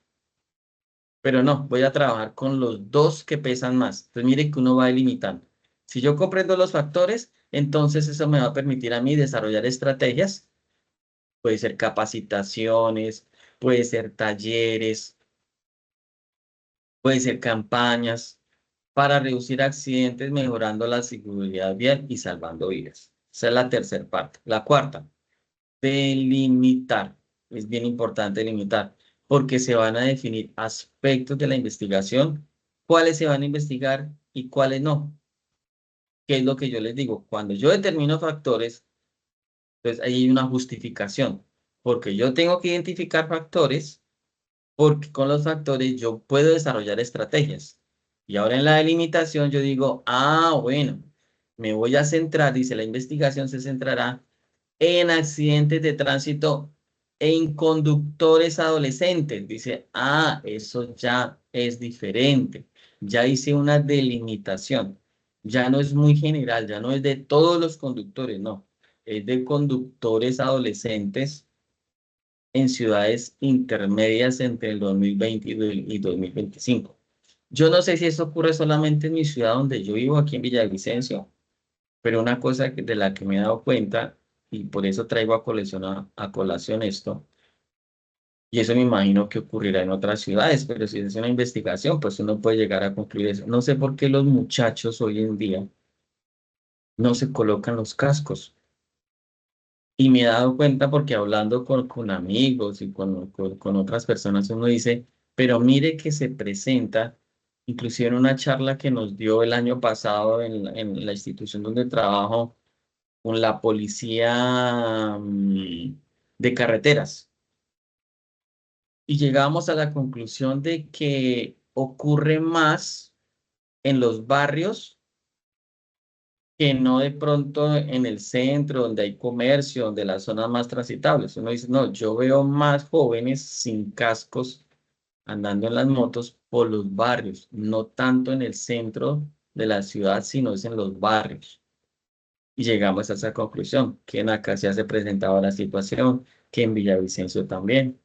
[SPEAKER 1] pero no, voy a trabajar con los dos que pesan más. Entonces mire que uno va delimitando. Si yo comprendo los factores, entonces eso me va a permitir a mí desarrollar estrategias, puede ser capacitaciones, puede ser talleres, puede ser campañas para reducir accidentes, mejorando la seguridad vial y salvando vidas. Esa es la tercera parte. La cuarta, delimitar. Es bien importante delimitar, porque se van a definir aspectos de la investigación, cuáles se van a investigar y cuáles no. ¿Qué es lo que yo les digo? Cuando yo determino factores, pues ahí hay una justificación, porque yo tengo que identificar factores porque con los factores yo puedo desarrollar estrategias. Y ahora en la delimitación yo digo, ah, bueno, me voy a centrar, dice la investigación se centrará en accidentes de tránsito en conductores adolescentes. Dice, ah, eso ya es diferente. Ya hice una delimitación. Ya no es muy general, ya no es de todos los conductores, no. Es de conductores adolescentes en ciudades intermedias entre el 2020 y 2025. Yo no sé si eso ocurre solamente en mi ciudad donde yo vivo, aquí en Villavicencio, pero una cosa de la que me he dado cuenta, y por eso traigo a colación esto, y eso me imagino que ocurrirá en otras ciudades, pero si es una investigación, pues uno puede llegar a concluir eso. No sé por qué los muchachos hoy en día no se colocan los cascos. Y me he dado cuenta porque hablando con amigos y con otras personas, uno dice, pero mire que se presenta, inclusive en una charla que nos dio el año pasado en la institución donde trabajo, con la policía de carreteras. Y llegamos a la conclusión de que ocurre más en los barrios que no de pronto en el centro, donde hay comercio, donde las zonas más transitables. Uno dice, no, yo veo más jóvenes sin cascos andando en las motos por los barrios, no tanto en el centro de la ciudad, sino es en los barrios. Y llegamos a esa conclusión, que en Acacia se presentaba la situación, que en Villavicencio también.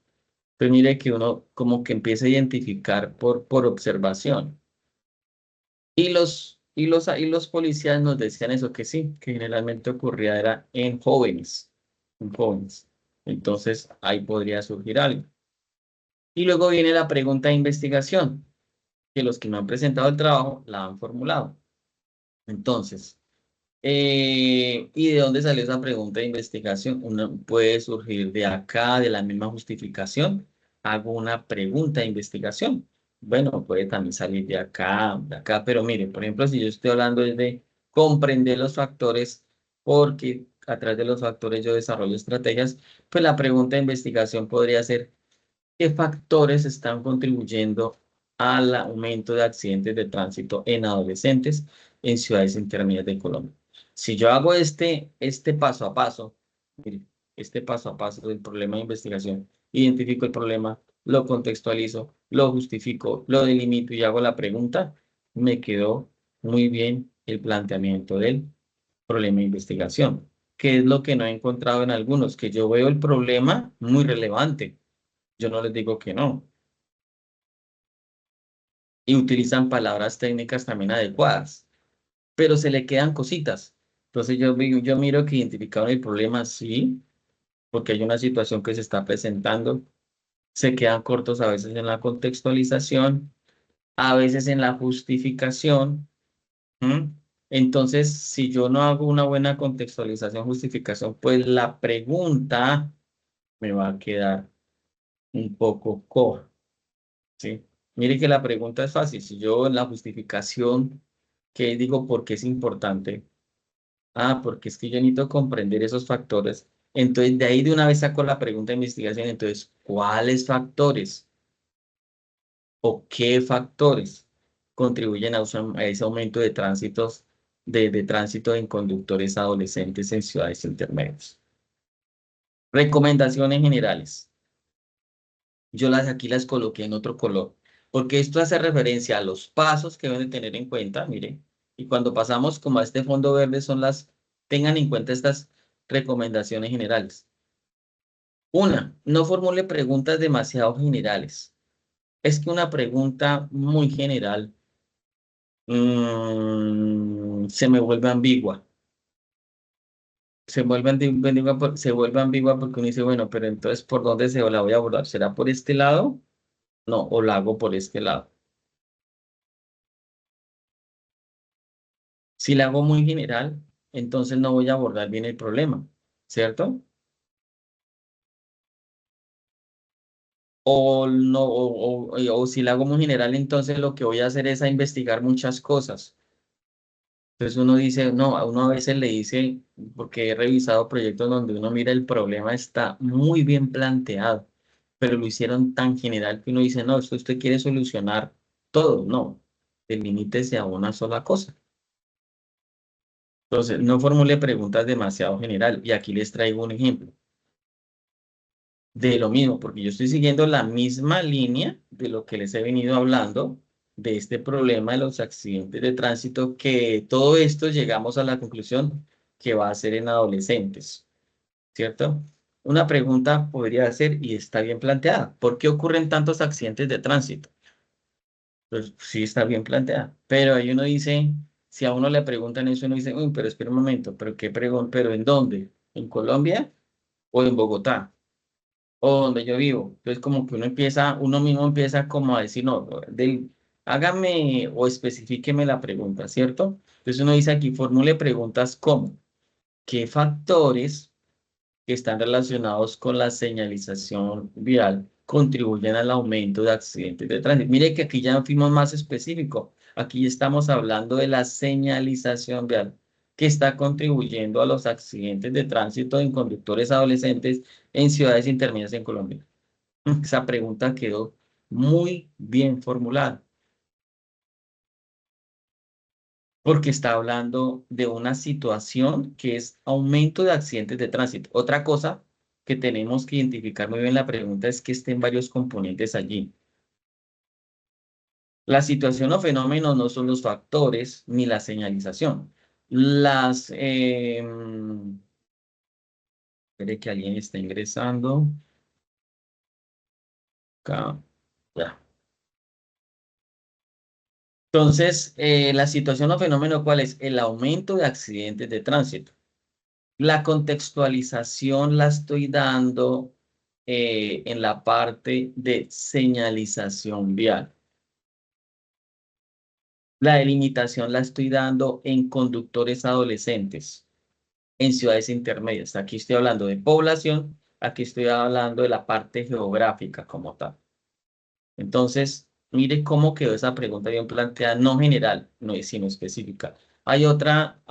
[SPEAKER 1] Pues mire que uno como que empieza a identificar por observación. Y los policías nos decían eso, que sí, que generalmente ocurría era en jóvenes, en jóvenes. Entonces, ahí podría surgir algo. Y luego viene la pregunta de investigación, que los que no han presentado el trabajo la han formulado. Entonces, ¿y de dónde salió esa pregunta de investigación? Una, puede surgir de acá, de la misma justificación. Hago una pregunta de investigación. Bueno, puede también salir de acá, pero mire, por ejemplo, si yo estoy hablando de comprender los factores, porque a través de los factores yo desarrollo estrategias, pues la pregunta de investigación podría ser, ¿qué factores están contribuyendo al aumento de accidentes de tránsito en adolescentes en ciudades intermedias de Colombia? Si yo hago este paso a paso, mire, este paso a paso del problema de investigación, identifico el problema, lo contextualizo, lo justifico, lo delimito y hago la pregunta, me quedó muy bien el planteamiento del problema de investigación. ¿Qué es lo que no he encontrado en algunos? Que yo veo el problema muy relevante, yo no les digo que no. Y utilizan palabras técnicas también adecuadas, pero se le quedan cositas. Entonces yo miro que identificaron el problema, sí, porque hay una situación que se está presentando. Se quedan cortos a veces en la contextualización, a veces en la justificación. ¿M? Entonces, si yo no hago una buena contextualización, justificación, pues la pregunta me va a quedar un poco coja. ¿Sí? Mire que la pregunta es fácil. Si yo en la justificación, ¿qué digo? ¿Por qué es importante? Ah, porque es que yo necesito comprender esos factores. Entonces, de ahí de una vez saco la pregunta de investigación. Entonces, ¿cuáles factores o qué factores contribuyen a ese aumento de tránsitos, de tránsito en conductores adolescentes en ciudades intermedias? Recomendaciones generales. Yo aquí las coloqué en otro color, porque esto hace referencia a los pasos que deben de tener en cuenta, mire, y cuando pasamos como a este fondo verde tengan en cuenta estas recomendaciones generales. Una, no formule preguntas demasiado generales. Es que una pregunta muy general se me vuelve ambigua. Se vuelve ambigua porque uno dice, bueno, pero entonces, ¿por dónde se la voy a abordar? ¿Será por este lado? No, o la hago por este lado. Si la hago muy general, entonces no voy a abordar bien el problema, ¿cierto? O, no, o si la hago muy general, entonces lo que voy a hacer es a investigar muchas cosas. Entonces uno dice, no, a uno a veces le dice, porque he revisado proyectos donde uno mira el problema está muy bien planteado, pero lo hicieron tan general que uno dice, no, esto usted quiere solucionar todo, no, limítese a una sola cosa. Entonces, no formule preguntas demasiado general. Y aquí les traigo un ejemplo de lo mismo, porque yo estoy siguiendo la misma línea de lo que les he venido hablando, de este problema de los accidentes de tránsito, que todo esto llegamos a la conclusión que va a ser en adolescentes, ¿cierto? Una pregunta podría ser, y está bien planteada, ¿por qué ocurren tantos accidentes de tránsito? Pues sí está bien planteada, pero ahí uno dice, si a uno le preguntan eso, uno dice, uy, pero espera un momento, ¿pero qué pregunta? ¿Pero en dónde? ¿En Colombia o en Bogotá? O donde yo vivo. Entonces, como que uno mismo empieza como a decir, no, hágame o especifíqueme la pregunta, ¿cierto? Entonces uno dice aquí, formule preguntas como, ¿qué factores que están relacionados con la señalización vial contribuyen al aumento de accidentes de tránsito? Mire que aquí ya fuimos más específicos. Aquí estamos hablando de la señalización vial que está contribuyendo a los accidentes de tránsito en conductores adolescentes en ciudades intermedias en Colombia. Esa pregunta quedó muy bien formulada, porque está hablando de una situación que es aumento de accidentes de tránsito. Otra cosa que tenemos que identificar muy bien la pregunta es que estén varios componentes allí. La situación o fenómeno no son los factores ni la señalización. Espere que alguien está ingresando. Acá, ya. Entonces, la situación o fenómeno, ¿cuál es? El aumento de accidentes de tránsito. La contextualización la estoy dando en la parte de señalización vial. La delimitación la estoy dando en conductores adolescentes, en ciudades intermedias. Aquí estoy hablando de población, aquí estoy hablando de la parte geográfica como tal. Entonces, mire cómo quedó esa pregunta bien planteada, no general, no es sino específica. Hay otra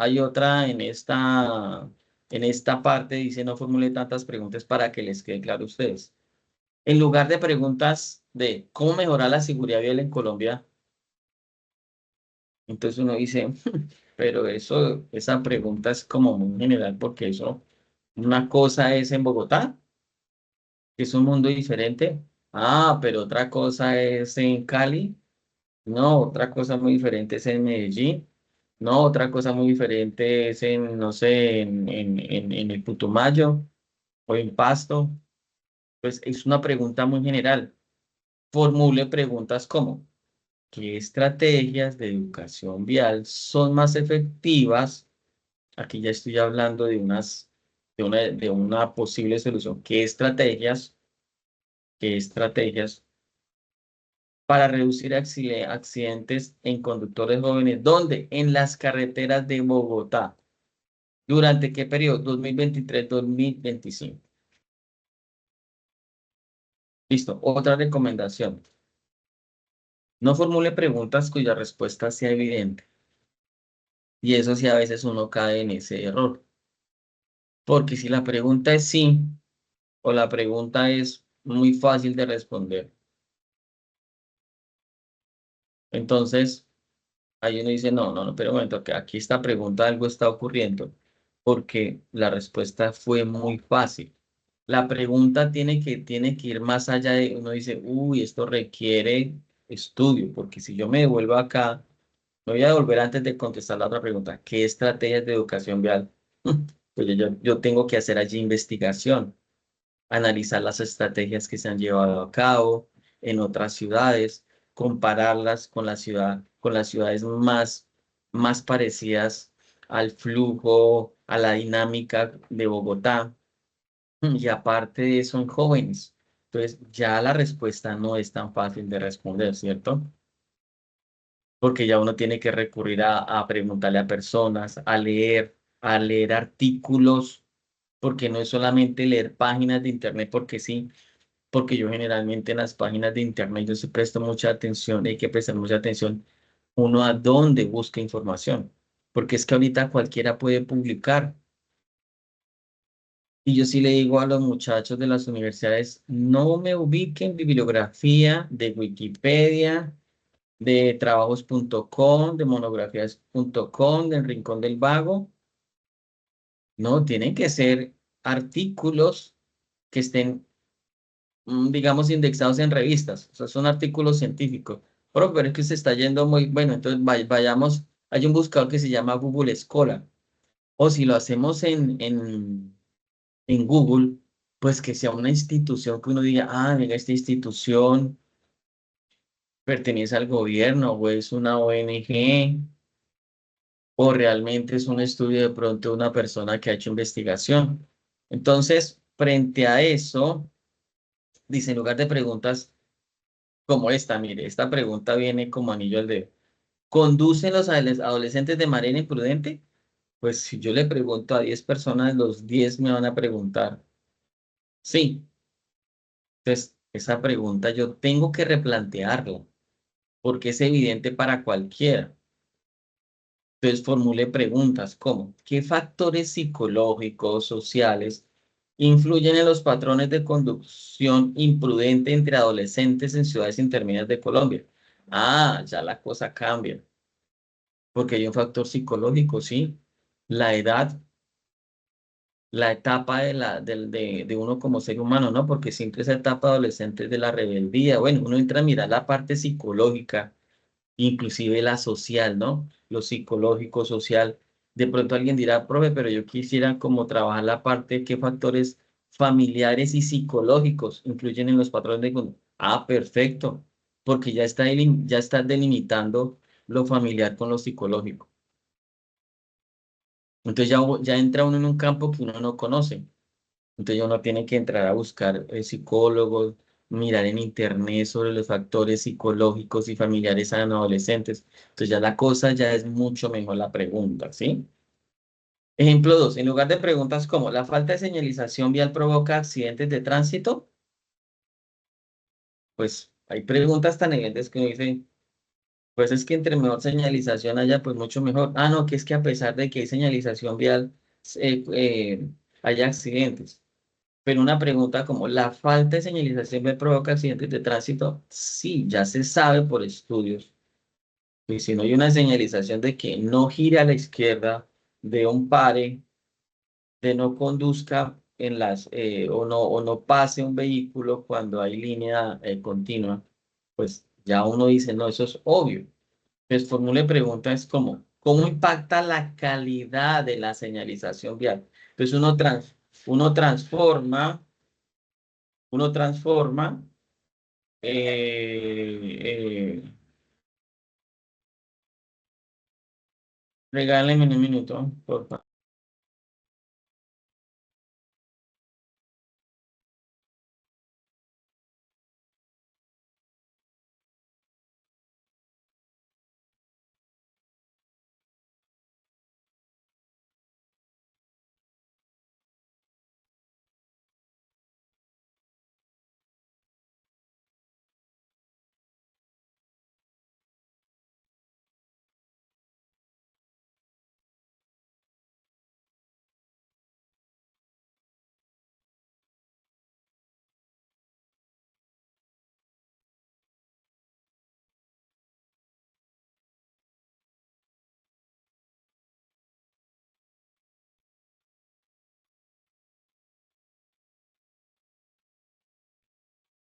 [SPEAKER 1] en esta parte, dice, no formule tantas preguntas para que les quede claro a ustedes. En lugar de preguntas de cómo mejorar la seguridad vial en Colombia, entonces uno dice, pero esa pregunta es como muy general porque una cosa es en Bogotá, que es un mundo diferente. Ah, pero otra cosa es en Cali. No, otra cosa muy diferente es en Medellín. No, otra cosa muy diferente es en, no sé, en el Putumayo o en Pasto. Pues es una pregunta muy general. Formule preguntas como, ¿qué estrategias de educación vial son más efectivas? Aquí ya estoy hablando de una posible solución. ¿Qué estrategias para reducir accidentes en conductores jóvenes? ¿Dónde? En las carreteras de Bogotá. ¿Durante qué periodo? 2023-2025. Listo. Otra recomendación. No formule preguntas cuya respuesta sea evidente. Y eso sí, a veces uno cae en ese error. Porque si la pregunta es sí o la pregunta es muy fácil de responder, entonces ahí uno dice, no, no, no, pero un momento, que aquí esta pregunta algo está ocurriendo porque la respuesta fue muy fácil. La pregunta tiene que ir más allá de, uno dice, uy, esto requiere estudio, porque si yo me devuelvo acá, me voy a devolver antes de contestar la otra pregunta, ¿qué estrategias de educación vial? Pues yo tengo que hacer allí investigación, analizar las estrategias que se han llevado a cabo en otras ciudades, compararlas con la ciudad, con las ciudades más parecidas al flujo, a la dinámica de Bogotá. Y aparte de eso, en jóvenes. Entonces, ya la respuesta no es tan fácil de responder, ¿cierto? Porque ya uno tiene que recurrir a preguntarle a personas, a leer artículos, porque no es solamente leer páginas de internet, porque sí, porque yo generalmente en las páginas de internet yo sí presto mucha atención, hay que prestar mucha atención uno a dónde busca información, porque es que ahorita cualquiera puede publicar. Y yo sí le digo a los muchachos de las universidades, no me ubiquen en bibliografía de Wikipedia, de trabajos.com, de monografías.com, del Rincón del Vago. No, tienen que ser artículos que estén, digamos, indexados en revistas. O sea, son artículos científicos. Pero es que se está yendo muy, bueno, entonces vayamos, hay un buscador que se llama Google Scholar. O si lo hacemos en Google, pues que sea una institución que uno diga, ah, mira, esta institución pertenece al gobierno o es una ONG o realmente es un estudio de pronto de una persona que ha hecho investigación. Entonces, frente a eso, dice, en lugar de preguntas como esta, mire, esta pregunta viene como anillo al dedo. ¿Conducen los adolescentes de manera imprudente? Pues si yo le pregunto a 10 personas, los 10 me van a preguntar, sí. Entonces, esa pregunta yo tengo que replantearla, porque es evidente para cualquiera. Entonces, formule preguntas como, ¿qué factores psicológicos, sociales, influyen en los patrones de conducción imprudente entre adolescentes en ciudades intermedias de Colombia? Ah, ya la cosa cambia, porque hay un factor psicológico, sí. La edad, la etapa de uno como ser humano, ¿no? Porque siempre esa etapa adolescente es de la rebeldía. Bueno, uno entra a mirar la parte psicológica, inclusive la social, ¿no? Lo psicológico, social. De pronto alguien dirá, profe, pero yo quisiera como trabajar la parte, qué factores familiares y psicológicos influyen en los patrones de conducta. Ah, perfecto, porque ya está delimitando lo familiar con lo psicológico. Entonces ya entra uno en un campo que uno no conoce. Entonces uno tiene que entrar a buscar psicólogos, mirar en internet sobre los factores psicológicos y familiares en adolescentes. Entonces ya la cosa ya es mucho mejor la pregunta, ¿sí? Ejemplo 2. En lugar de preguntas como ¿la falta de señalización vial provoca accidentes de tránsito? Pues hay preguntas tan evidentes que uno dice, pues es que entre mejor señalización haya, pues mucho mejor. Ah, no, que es que a pesar de que hay señalización vial, eh, eh, hay accidentes. Pero una pregunta como, ¿la falta de señalización me provoca accidentes de tránsito? Sí, ya se sabe por estudios. Y si no hay una señalización de que no gire a la izquierda, de un pare, de no conduzca o no pase un vehículo cuando hay línea continua, pues ya uno dice, no, eso es obvio. Pues formule preguntas como, ¿cómo impacta la calidad de la señalización vial? Entonces uno transforma uno transforma, eh, regálenme un minuto, por favor.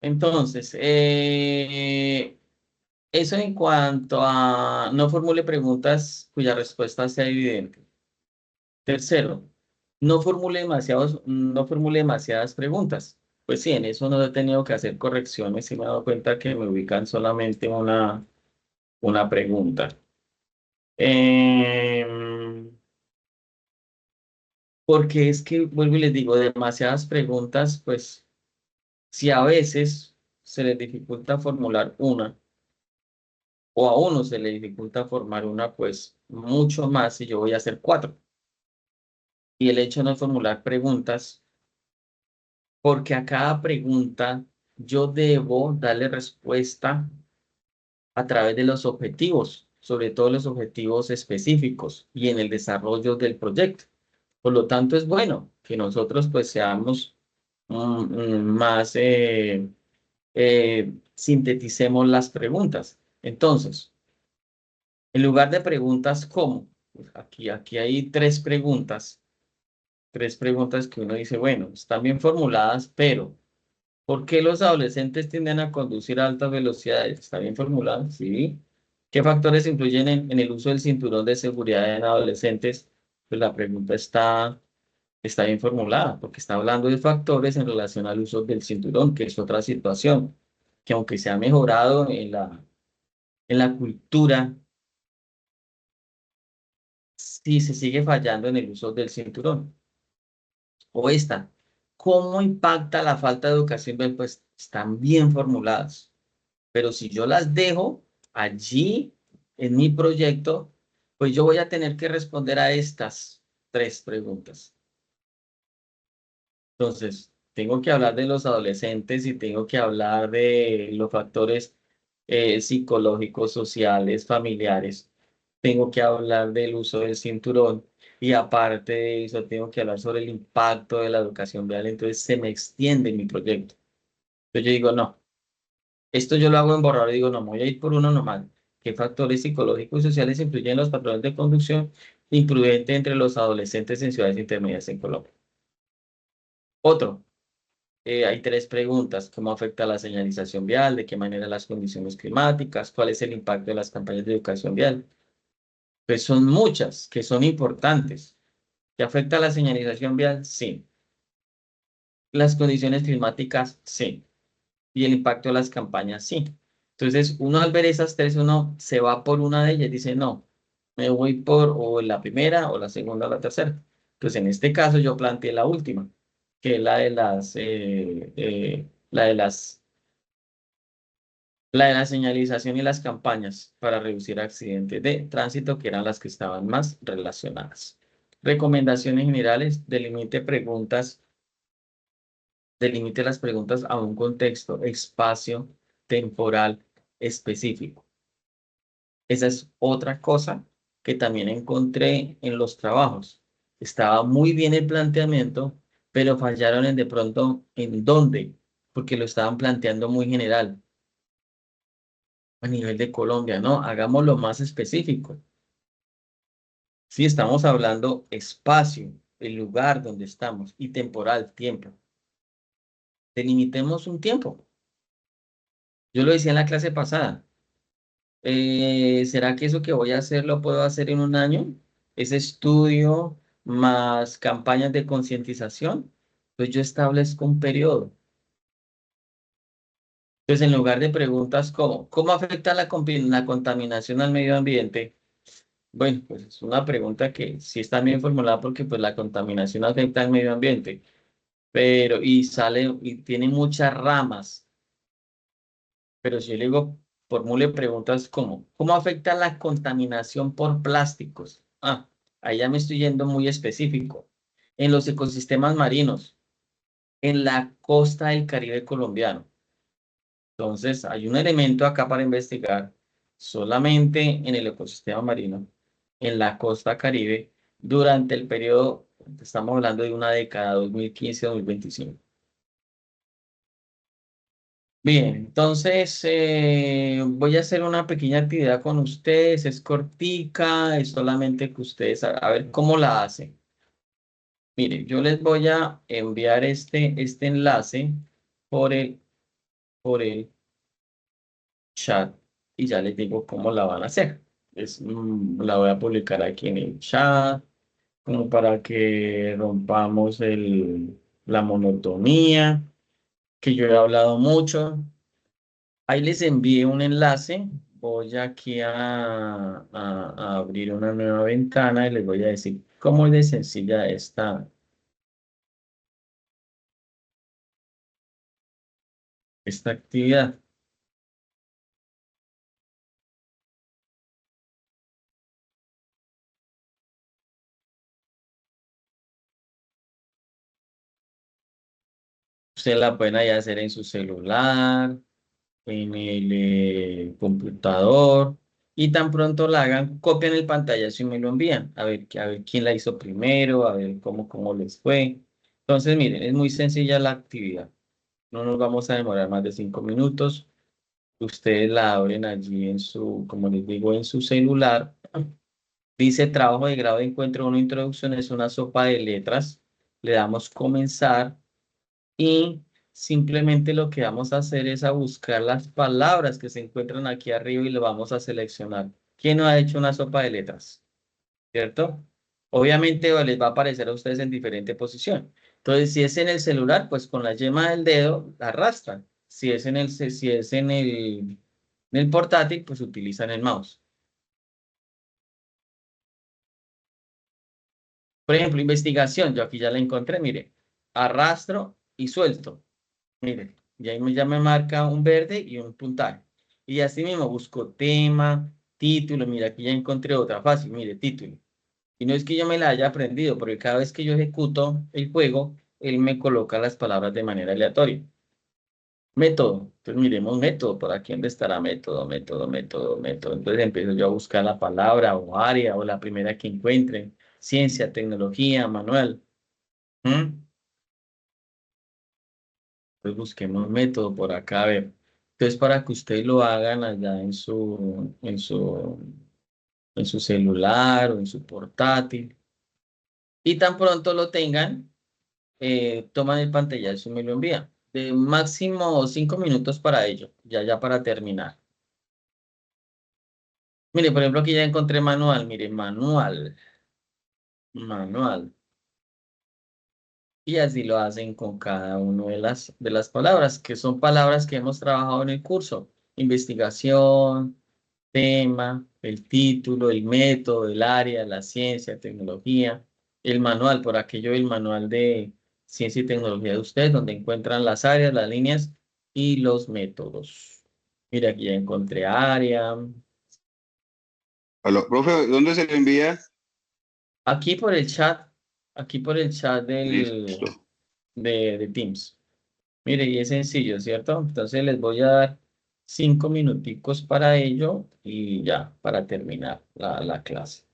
[SPEAKER 1] Entonces, eso en cuanto a no formule preguntas cuya respuesta sea evidente. Tercero, no formule demasiadas preguntas. Pues sí, en eso no he tenido que hacer correcciones y me he dado cuenta que me ubican solamente una pregunta. Em, Porque es que, vuelvo y les digo, demasiadas preguntas, pues si a veces se les dificulta formular una o a uno se le dificulta formar una, pues mucho más si yo voy a hacer cuatro. Y el hecho de no formular preguntas, porque a cada pregunta yo debo darle respuesta a través de los objetivos, sobre todo los objetivos específicos y en el desarrollo del proyecto. Por lo tanto, es bueno que nosotros pues seamos más, sinteticemos las preguntas. Entonces, en lugar de preguntas ¿cómo? Pues aquí hay tres preguntas que uno dice, bueno, están bien formuladas, pero ¿por qué los adolescentes tienden a conducir a altas velocidades? ¿Está bien formulado? Sí. ¿Qué factores influyen en el uso del cinturón de seguridad en adolescentes? Pues la pregunta está bien formulada, porque está hablando de factores en relación al uso del cinturón, que es otra situación, que aunque se ha mejorado en la cultura, sí se sigue fallando en el uso del cinturón. O esta, ¿cómo impacta la falta de educación? Pues están bien formuladas. Pero si yo las dejo allí en mi proyecto, pues yo voy a tener que responder a estas tres preguntas. Entonces, tengo que hablar de los adolescentes y tengo que hablar de los factores psicológicos, sociales, familiares. Tengo que hablar del uso del cinturón y aparte de eso, tengo que hablar sobre el impacto de la educación vial. Entonces, se me extiende mi proyecto. Entonces, yo digo, no. Esto yo lo hago en borrador y digo, no, me voy a ir por uno nomás. ¿Qué factores psicológicos y sociales influyen en los patrones de conducción imprudente entre los adolescentes en ciudades intermedias en Colombia? Otro, hay tres preguntas. ¿Cómo afecta la señalización vial? ¿De qué manera las condiciones climáticas? ¿Cuál es el impacto de las campañas de educación vial? Pues son muchas que son importantes. ¿Qué afecta la señalización vial? Sí. Las condiciones climáticas, sí. Y el impacto de las campañas, sí. Entonces, uno al ver esas tres, uno se va por una de ellas y dice, no, me voy por o la primera o la segunda o la tercera. Entonces, en este caso yo planteé la última, que es la de la señalización y las campañas para reducir accidentes de tránsito, que eran las que estaban más relacionadas. Recomendaciones generales, delimite las preguntas a un contexto, espacio, temporal, específico. Esa es otra cosa que también encontré en los trabajos. Estaba muy bien el planteamiento, pero fallaron en de pronto en dónde, porque lo estaban planteando muy general a nivel de Colombia, ¿no? Hagámoslo más específico. Sí, estamos hablando espacio, el lugar donde estamos y temporal, tiempo. Delimitemos un tiempo. Yo lo decía en la clase pasada. ¿Será que eso que voy a hacer lo puedo hacer en un año? Ese estudio más campañas de concientización. Pues yo establezco un periodo. Entonces, en lugar de preguntas como, ¿cómo afecta la contaminación al medio ambiente? Bueno, pues es una pregunta que sí está bien formulada porque pues la contaminación afecta al medio ambiente, pero y tiene muchas ramas. Pero si yo le digo, formule preguntas como, ¿cómo afecta la contaminación por plásticos? Ahí ya me estoy yendo muy específico. En los ecosistemas marinos, en la costa del Caribe colombiano. Entonces, hay un elemento acá para investigar solamente en el ecosistema marino, en la costa Caribe, durante el periodo, estamos hablando de una década, 2015-2025. Bien, entonces voy a hacer una pequeña actividad con ustedes, es cortica, es solamente que ustedes a ver cómo la hacen. Mire, yo les voy a enviar este enlace por el por el chat y ya les digo cómo la van a hacer. La voy a publicar aquí en el chat, como para que rompamos la monotonía, que yo he hablado mucho. Ahí les envié un enlace. Voy aquí a abrir una nueva ventana y les voy a decir cómo es de sencilla esta actividad. Ustedes la pueden ahí hacer en su celular, en el computador, y tan pronto la hagan, copian el pantallazo y me lo envían. A ver quién la hizo primero, a ver cómo les fue. Entonces, miren, es muy sencilla la actividad. No nos vamos a demorar más de 5 minutos. Ustedes la abren allí como les digo, en su celular. Dice trabajo de grado de encuentro una introducción, es una sopa de letras. Le damos comenzar y simplemente lo que vamos a hacer es a buscar las palabras que se encuentran aquí arriba y lo vamos a seleccionar. ¿Quién no ha hecho una sopa de letras? ¿Cierto? Obviamente les va a aparecer a ustedes en diferente posición. Entonces, si es en el celular, pues con la yema del dedo la arrastran. Si es en el portátil, pues utilizan el mouse. Por ejemplo, investigación, yo aquí ya la encontré, mire, arrastro y suelto. Mire, y ahí ya me marca un verde y un puntaje. Y así mismo busco tema, título, mira, aquí ya encontré otra fácil, mire, título. Y no es que yo me la haya aprendido, porque cada vez que yo ejecuto el juego, él me coloca las palabras de manera aleatoria. Método. Entonces miremos método, por aquí donde estará método, método, método, método. Entonces empiezo yo a buscar la palabra o área o la primera que encuentre. Ciencia, tecnología, manual. ¿Mm? Entonces busquemos método por acá, a ver. Entonces para que ustedes lo hagan allá en su celular o en su portátil. Y tan pronto lo tengan, toman el pantallazo y me lo envían. De máximo 5 minutos para ello, ya para terminar. Mire, por ejemplo, aquí ya encontré manual. Mire, manual, manual. Y así lo hacen con cada una de las palabras, que son palabras que hemos trabajado en el curso. Investigación, tema, el título, el método, el área, la ciencia, tecnología, el manual, por aquello el manual de ciencia y tecnología de ustedes, donde encuentran las áreas, las líneas y los métodos. Mira, aquí ya encontré área.
[SPEAKER 2] Aló, profe, ¿dónde se le envía?
[SPEAKER 1] Aquí por el chat, aquí por el chat
[SPEAKER 2] Listo.
[SPEAKER 1] de Teams. Mire, y es sencillo, ¿cierto? Entonces les voy a dar 5 minuticos para ello y ya, para terminar la clase.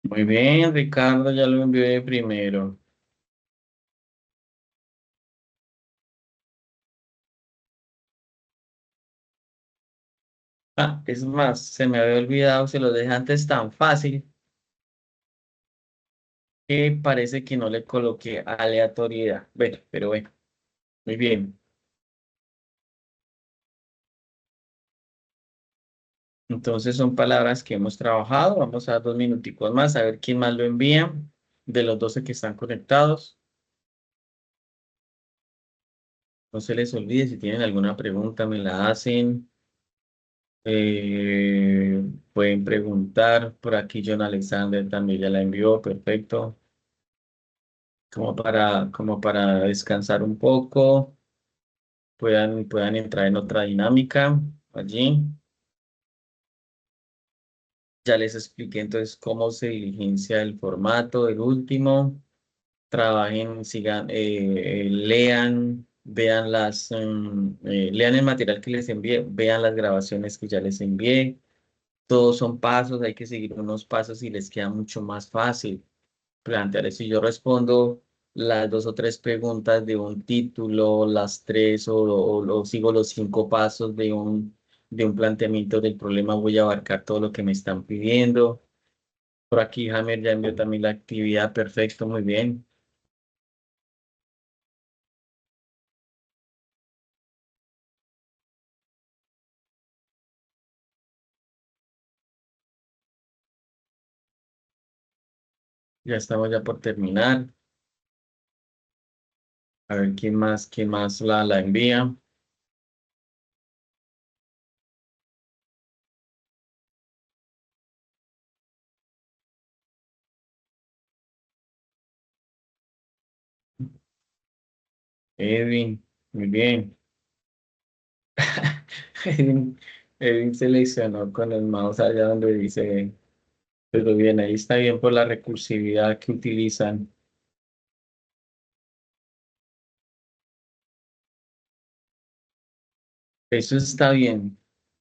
[SPEAKER 1] Muy bien, Ricardo, ya lo envié primero. Ah, es más, se me había olvidado, se lo dejé antes tan fácil que parece que no le coloqué aleatoriedad. Bueno, pero bueno, muy bien. Entonces son palabras que hemos trabajado. Vamos a dar 2 minuticos más a ver quién más lo envía de los 12 que están conectados. No se les olvide, si tienen alguna pregunta, me la hacen. Pueden preguntar. Por aquí John Alexander también ya la envió. Perfecto. Como para descansar un poco, puedan entrar en otra dinámica allí. Ya les expliqué entonces cómo se diligencia el formato, el último. Trabajen, sigan, lean. vean lean el material que les envié, vean las grabaciones que ya les envié. Todos son pasos, hay que seguir unos pasos y les queda mucho más fácil plantear. Si yo respondo las dos o tres preguntas de un título, las tres o sigo los 5 pasos de un planteamiento del problema, voy a abarcar todo lo que me están pidiendo. Por aquí Hammer ya envió también la actividad, perfecto, muy bien. Ya estamos ya por terminar. A ver quién más la envía. Edwin, muy bien. Edwin, Edwin seleccionó con el mouse allá donde dice, pero bien, ahí está bien por la recursividad que utilizan. Eso está bien.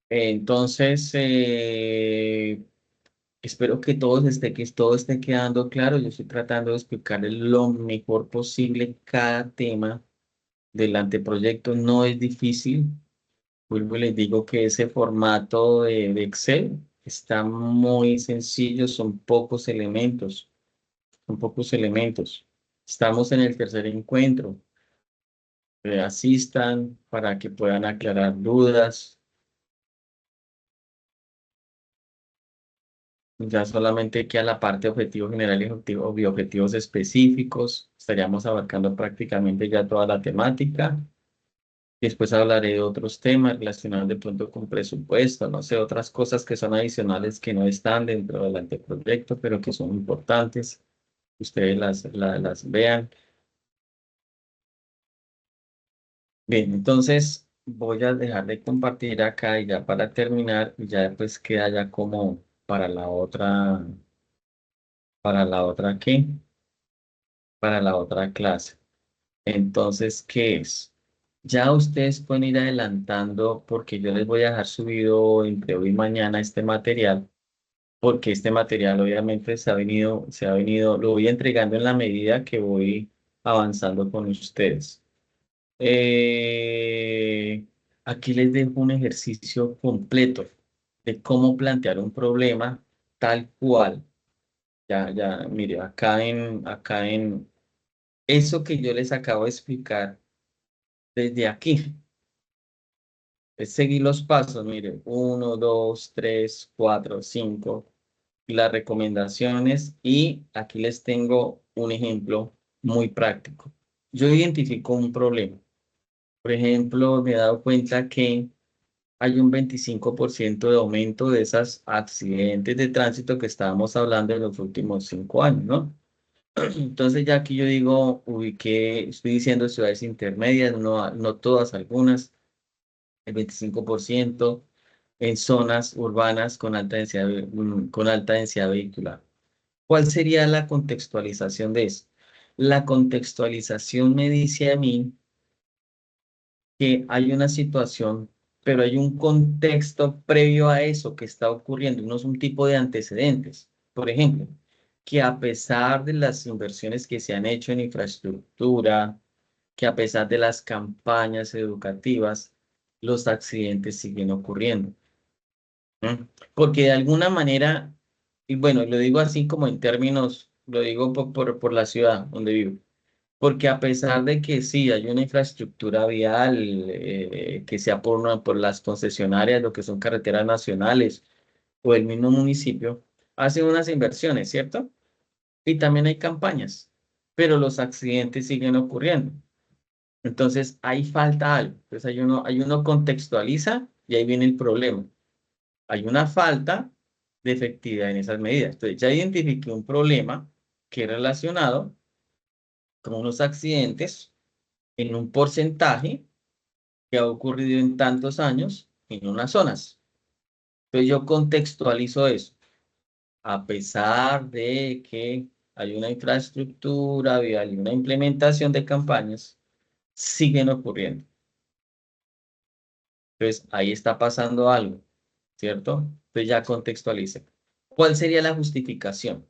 [SPEAKER 1] Entonces, espero que todo esté quedando claro. Yo estoy tratando de explicarles lo mejor posible cada tema del anteproyecto. No es difícil. Vuelvo y les digo que ese formato de Excel está muy sencillo, son pocos elementos, son pocos elementos. Estamos en el tercer encuentro. Asistan para que puedan aclarar dudas. Ya solamente queda la parte de objetivo general y objetivos específicos. Estaríamos abarcando prácticamente ya toda la temática. Después hablaré de otros temas relacionados de pronto con presupuesto, no sé, otras cosas que son adicionales que no están dentro del anteproyecto, pero que son importantes. Ustedes las vean. Bien, entonces voy a dejar de compartir acá y ya para terminar, ya pues queda ya como para la otra, ¿qué? Para la otra clase. Entonces, ¿qué es? Ya ustedes pueden ir adelantando porque yo les voy a dejar subido entre hoy y mañana este material, porque este material obviamente lo voy entregando en la medida que voy avanzando con ustedes. Eh, Aquí les dejo un ejercicio completo de cómo plantear un problema tal cual. Ya, mire, acá en eso que yo les acabo de explicar desde aquí. Es seguir los pasos, mire, 1, 2, 3, 4, 5, las recomendaciones y aquí les tengo un ejemplo muy práctico. Yo identifico un problema. Por ejemplo, me he dado cuenta que hay un 25% de aumento de esos accidentes de tránsito que estábamos hablando en los últimos 5 años, ¿no? Entonces ya aquí yo digo, ubiqué, estoy diciendo ciudades intermedias, no todas, algunas el 25% en zonas urbanas con alta densidad vehicular. ¿Cuál sería la contextualización de eso? La contextualización me dice a mí que hay una situación, pero hay un contexto previo a eso que está ocurriendo, no es un tipo de antecedentes. Por ejemplo, que a pesar de las inversiones que se han hecho en infraestructura, que a pesar de las campañas educativas, los accidentes siguen ocurriendo. ¿M? Porque de alguna manera, y bueno, lo digo así como en términos, lo digo por la ciudad donde vivo, porque a pesar de que sí hay una infraestructura vial, que sea por las concesionarias, lo que son carreteras nacionales o el mismo municipio, hacen unas inversiones, ¿cierto? Y también hay campañas, pero los accidentes siguen ocurriendo. Entonces, ahí falta algo. Entonces, hay uno contextualiza y ahí viene el problema. Hay una falta de efectividad en esas medidas. Entonces, ya identifiqué un problema que es relacionado con unos accidentes en un porcentaje que ha ocurrido en tantos años en unas zonas. Entonces, yo contextualizo eso. A pesar de que hay una infraestructura vial y una implementación de campañas, siguen ocurriendo. Entonces, ahí está pasando algo, ¿cierto? Entonces ya contextualice. ¿Cuál sería la justificación?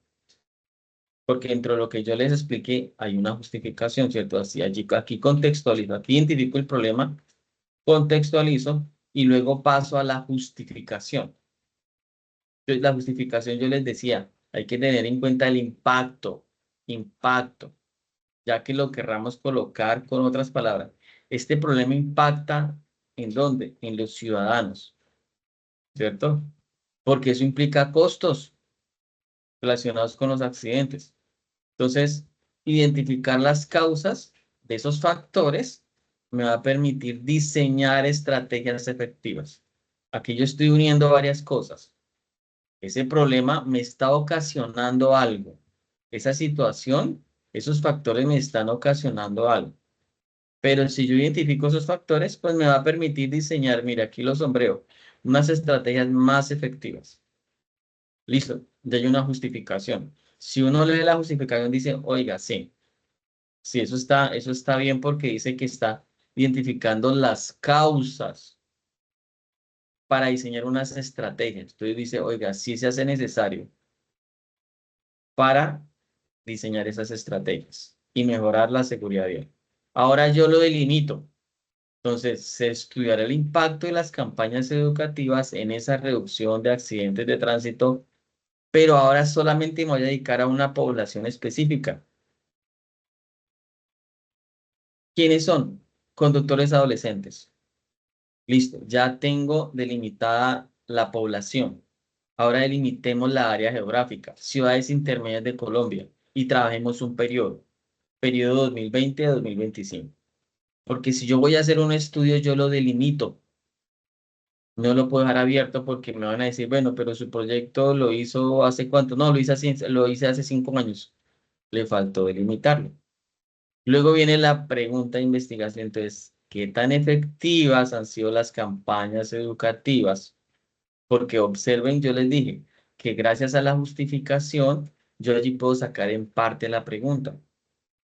[SPEAKER 1] Porque dentro de lo que yo les expliqué, hay una justificación, ¿cierto? Así, allí, aquí contextualizo, aquí identifico el problema, contextualizo y luego paso a la justificación. Entonces, la justificación yo les decía, hay que tener en cuenta el impacto, ya que lo querramos colocar con otras palabras. Este problema impacta ¿en dónde? En los ciudadanos, ¿cierto? Porque eso implica costos relacionados con los accidentes. Entonces, identificar las causas de esos factores me va a permitir diseñar estrategias efectivas. Aquí yo estoy uniendo varias cosas. Ese problema me está ocasionando algo. Esa situación, esos factores me están ocasionando algo. Pero si yo identifico esos factores, pues me va a permitir diseñar, mira, aquí lo sombreo, unas estrategias más efectivas. Listo, ya hay una justificación. Si uno lee la justificación, dice, oiga, sí, sí, eso está bien porque dice que está identificando las causas para diseñar unas estrategias. Entonces dice, oiga, sí se hace necesario para diseñar esas estrategias y mejorar la seguridad vial. Ahora yo lo delimito. Entonces, se estudiará el impacto de las campañas educativas en esa reducción de accidentes de tránsito, pero ahora solamente me voy a dedicar a una población específica. ¿Quiénes son? Conductores adolescentes. Listo, ya tengo delimitada la población. Ahora delimitemos la área geográfica, ciudades intermedias de Colombia, y trabajemos un periodo 2020 a 2025. Porque si yo voy a hacer un estudio, yo lo delimito. No lo puedo dejar abierto porque me van a decir, bueno, pero su proyecto lo hizo hace cuánto. No, lo hice hace 5 años. Le faltó delimitarlo. Luego viene la pregunta de investigación. Entonces, ¿qué tan efectivas han sido las campañas educativas? Porque observen, yo les dije que gracias a la justificación, yo allí puedo sacar en parte la pregunta.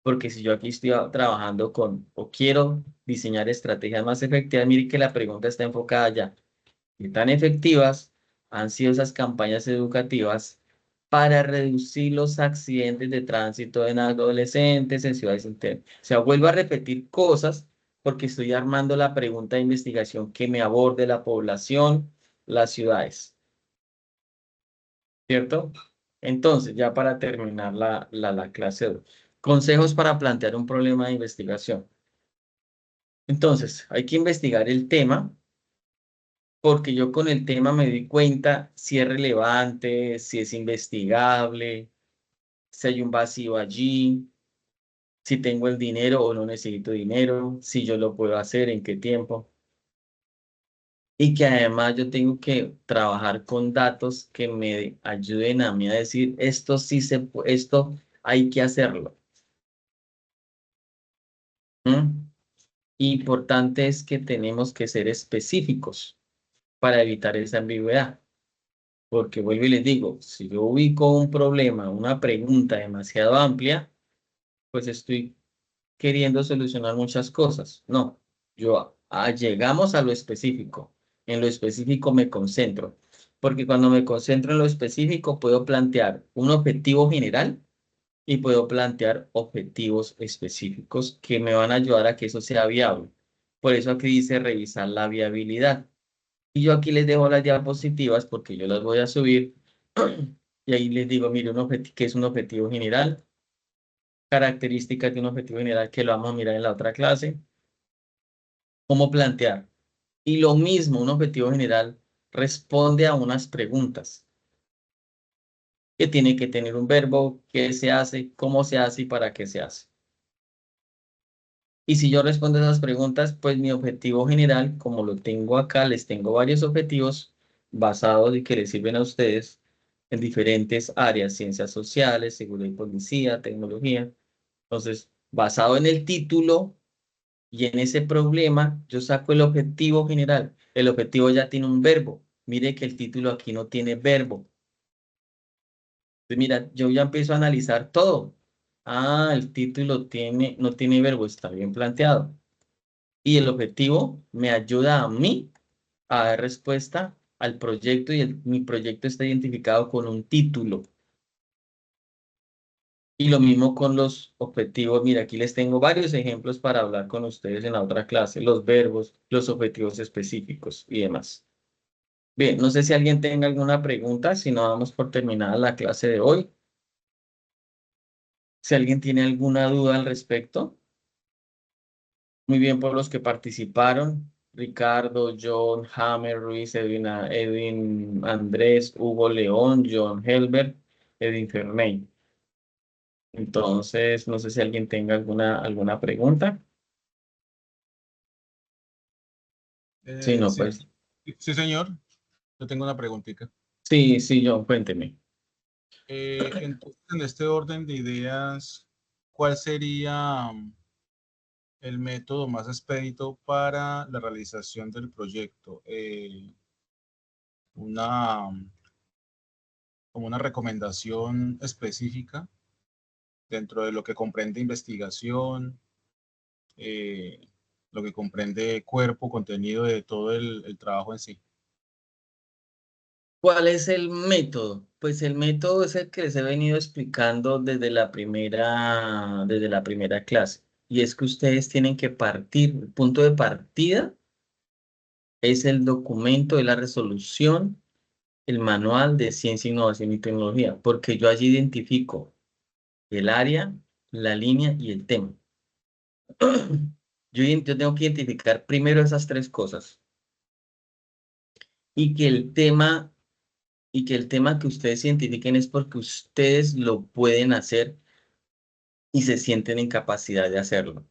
[SPEAKER 1] Porque si yo aquí estoy trabajando con o quiero diseñar estrategias más efectivas, mire que la pregunta está enfocada ya. ¿Qué tan efectivas han sido esas campañas educativas para reducir los accidentes de tránsito en adolescentes en ciudades internas? O sea, vuelvo a repetir cosas porque estoy armando la pregunta de investigación que me aborde la población, las ciudades, ¿cierto? Entonces, ya para terminar la clase 2, consejos para plantear un problema de investigación. Entonces, hay que investigar el tema porque yo con el tema me di cuenta si es relevante, si es investigable, si hay un vacío allí, si tengo el dinero o no necesito dinero, si yo lo puedo hacer, en qué tiempo. Y que además yo tengo que trabajar con datos que me ayuden a mí a decir, esto sí esto hay que hacerlo. ¿Mm? Importante es que tenemos que ser específicos para evitar esa ambigüedad. Porque vuelvo y les digo, si yo ubico un problema, una pregunta demasiado amplia, pues estoy queriendo solucionar muchas cosas. No, llegamos a lo específico. En lo específico me concentro. Porque cuando me concentro en lo específico, puedo plantear un objetivo general y puedo plantear objetivos específicos que me van a ayudar a que eso sea viable. Por eso aquí dice revisar la viabilidad. Y yo aquí les dejo las diapositivas porque yo las voy a subir. Y ahí les digo, mire, ¿qué es un objetivo general? Características de un objetivo general que lo vamos a mirar en la otra clase. ¿Cómo plantear? Y lo mismo, un objetivo general responde a unas preguntas que tiene que tener un verbo, qué se hace, cómo se hace y para qué se hace. Y si yo respondo a esas preguntas, pues mi objetivo general, como lo tengo acá, les tengo varios objetivos basados y que les sirven a ustedes en diferentes áreas, ciencias sociales, seguridad y policía, tecnología. Entonces, basado en el título y en ese problema, yo saco el objetivo general. El objetivo ya tiene un verbo. Mire que el título aquí no tiene verbo. Entonces, mira, yo ya empiezo a analizar todo. Ah, el título no tiene verbo, está bien planteado. Y el objetivo me ayuda a mí a dar respuesta al proyecto y mi proyecto está identificado con un título. Y lo mismo con los objetivos. Mira, aquí les tengo varios ejemplos para hablar con ustedes en la otra clase. Los verbos, los objetivos específicos y demás. Bien, no sé si alguien tenga alguna pregunta, si no damos por terminada la clase de hoy. Si alguien tiene alguna duda al respecto. Muy bien por los que participaron. Ricardo, John, Hammer, Ruiz, Edwin Andrés, Hugo León, John Helbert, Edwin Ferney. Entonces, no sé si alguien tenga alguna pregunta. Sí, no,
[SPEAKER 3] Sí,
[SPEAKER 1] pues.
[SPEAKER 3] sí, señor. Yo tengo una preguntita.
[SPEAKER 1] Sí, sí, John, cuénteme.
[SPEAKER 3] Entonces, en este orden de ideas, ¿cuál sería el método más expedito para la realización del proyecto? Una, como una recomendación específica dentro de lo que comprende investigación, eh, lo que comprende cuerpo, contenido de todo el trabajo en sí.
[SPEAKER 1] ¿Cuál es el método? Pues el método es el que les he venido explicando desde la primera clase. Y es que ustedes tienen que partir, el punto de partida es el documento de la resolución, el manual de ciencia, innovación y tecnología, porque yo allí identifico el área, la línea y el tema. Yo tengo que identificar primero esas tres cosas y que el tema que ustedes identifiquen es porque ustedes lo pueden hacer y se sienten en capacidad de hacerlo.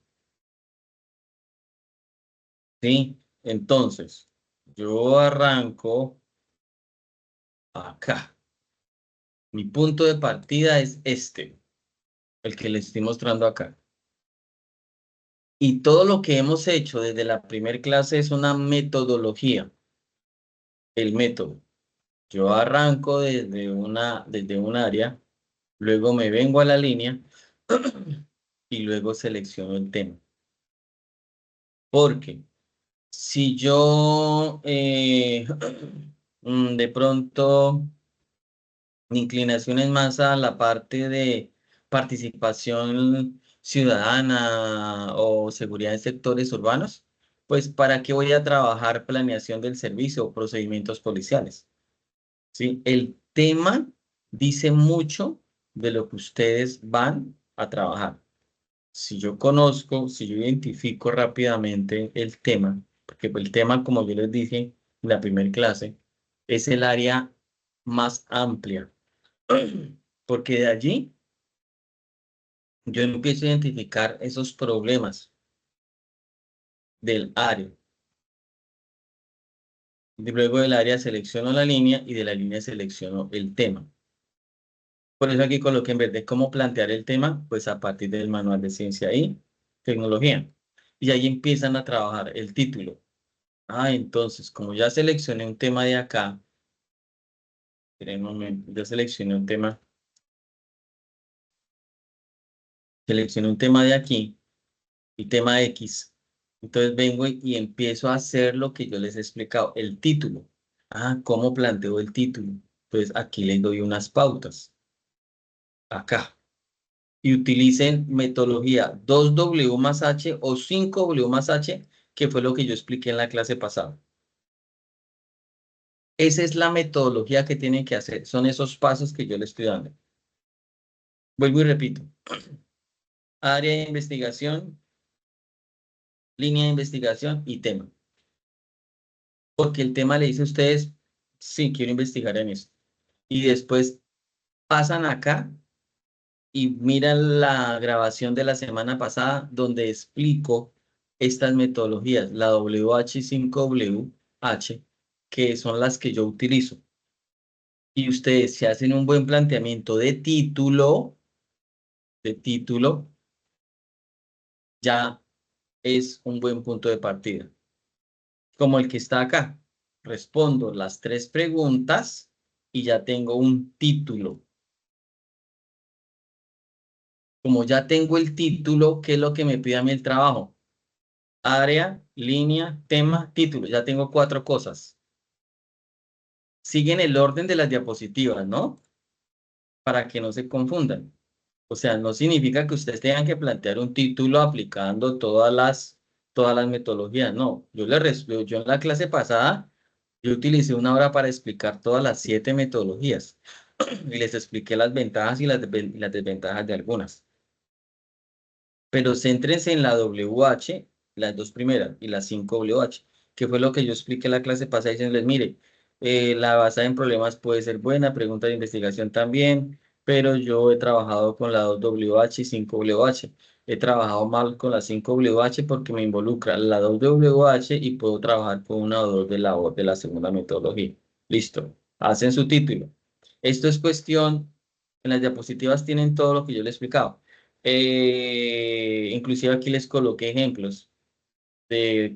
[SPEAKER 1] ¿Sí? Entonces, yo arranco acá. Mi punto de partida es este, el que les estoy mostrando acá. Y todo lo que hemos hecho desde la primera clase es una metodología, el método. Yo arranco desde un área, luego me vengo a la línea y luego selecciono el tema. Porque si yo de pronto mi inclinación es más a la parte de participación ciudadana o seguridad en sectores urbanos, pues ¿para qué voy a trabajar planeación del servicio o procedimientos policiales? ¿Sí? El tema dice mucho de lo que ustedes van a trabajar. Si yo conozco, si yo identifico rápidamente el tema, porque el tema, como yo les dije en la primera clase, es el área más amplia, porque de allí yo empiezo a identificar esos problemas del área. Y luego del área selecciono la línea y de la línea selecciono el tema. Por eso aquí coloqué en vez de cómo plantear el tema, pues a partir del manual de ciencia y tecnología. Y ahí empiezan a trabajar el título. Ah, entonces, como ya seleccioné un tema de acá, esperen un momento, ya seleccioné un tema de aquí y tema X. Entonces vengo y empiezo a hacer lo que yo les he explicado, el título. Ah, ¿cómo planteo el título? Pues aquí les doy unas pautas. Acá. Y utilicen metodología 2W más H o 5W más H, que fue lo que yo expliqué en la clase pasada. Esa es la metodología que tienen que hacer. Son esos pasos que yo les estoy dando. Vuelvo y repito. Área de investigación, línea de investigación y tema. Porque el tema le dice a ustedes, sí, quiero investigar en esto. Y después pasan acá y miran la grabación de la semana pasada donde explico estas metodologías, la WH5WH, que son las que yo utilizo. Y ustedes se hacen un buen planteamiento de título, ya es un buen punto de partida. Como el que está acá. Respondo las tres preguntas y ya tengo un título. Como ya tengo el título, ¿qué es lo que me pide a mí el trabajo? área, línea, tema, título. Ya tengo 4 cosas. Siguen el orden de las diapositivas, ¿no? Para que no se confundan. O sea, no significa que ustedes tengan que plantear un título aplicando todas las metodologías. No, yo en la clase pasada, yo utilicé 1 hora para explicar todas las 7 metodologías y les expliqué las ventajas y y las desventajas de algunas. Pero céntrense en la WH, las 2 primeras, y las 5 WH, que fue lo que yo expliqué en la clase pasada diciéndoles, mire, la basada en problemas puede ser buena, pregunta de investigación también, pero yo he trabajado con la 2WH y 5WH. He trabajado mal con la 5WH porque me involucra la 2WH y puedo trabajar con una o dos de la segunda metodología. Listo, hacen su título. Esto es cuestión, en las diapositivas tienen todo lo que yo les he explicado. Inclusive aquí les coloqué ejemplos de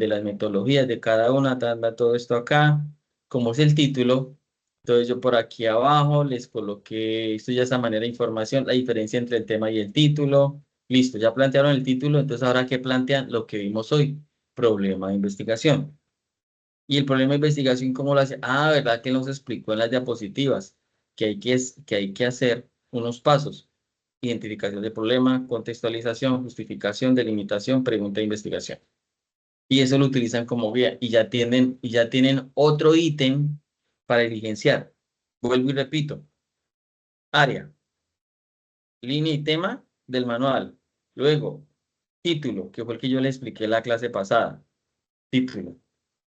[SPEAKER 1] las metodologías de cada una, todo esto acá, como es el título. Entonces yo por aquí abajo les coloqué, esto ya es a manera de información, la diferencia entre el tema y el título. Listo, ya plantearon el título, entonces ahora ¿qué plantean? Lo que vimos hoy, problema de investigación. Y el problema de investigación, ¿cómo lo hace? Ah, ¿verdad que nos explicó en las diapositivas? Que hay que hacer unos pasos. Identificación del problema, contextualización, justificación, delimitación, pregunta de investigación. Y eso lo utilizan como guía y ya tienen otro ítem para diligenciar. Vuelvo y repito. Área, línea y tema del manual. Luego, título, que fue el que yo les expliqué en la clase pasada. Título.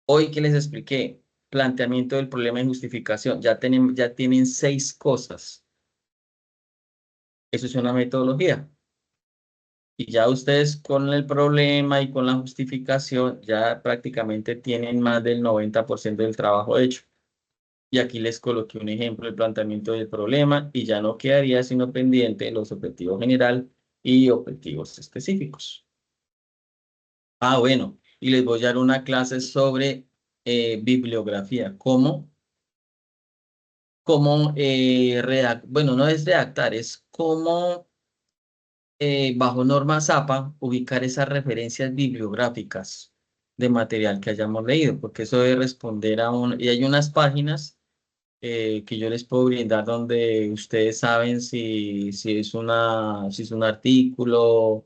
[SPEAKER 1] Hoy que les expliqué, planteamiento del problema y justificación. Ya tienen 6 cosas. Eso es una metodología. Y ya ustedes con el problema y con la justificación ya prácticamente tienen más del 90% del trabajo hecho. Y aquí les coloqué un ejemplo del planteamiento del problema y ya no quedaría sino pendiente los objetivos general y objetivos específicos. Ah, bueno, y les voy a dar una clase sobre bibliografía. Bueno, no es redactar, es cómo bajo norma ZAPA, ubicar esas referencias bibliográficas de material que hayamos leído, porque eso debe responder a y hay unas páginas que yo les puedo brindar donde ustedes saben si es si es un artículo,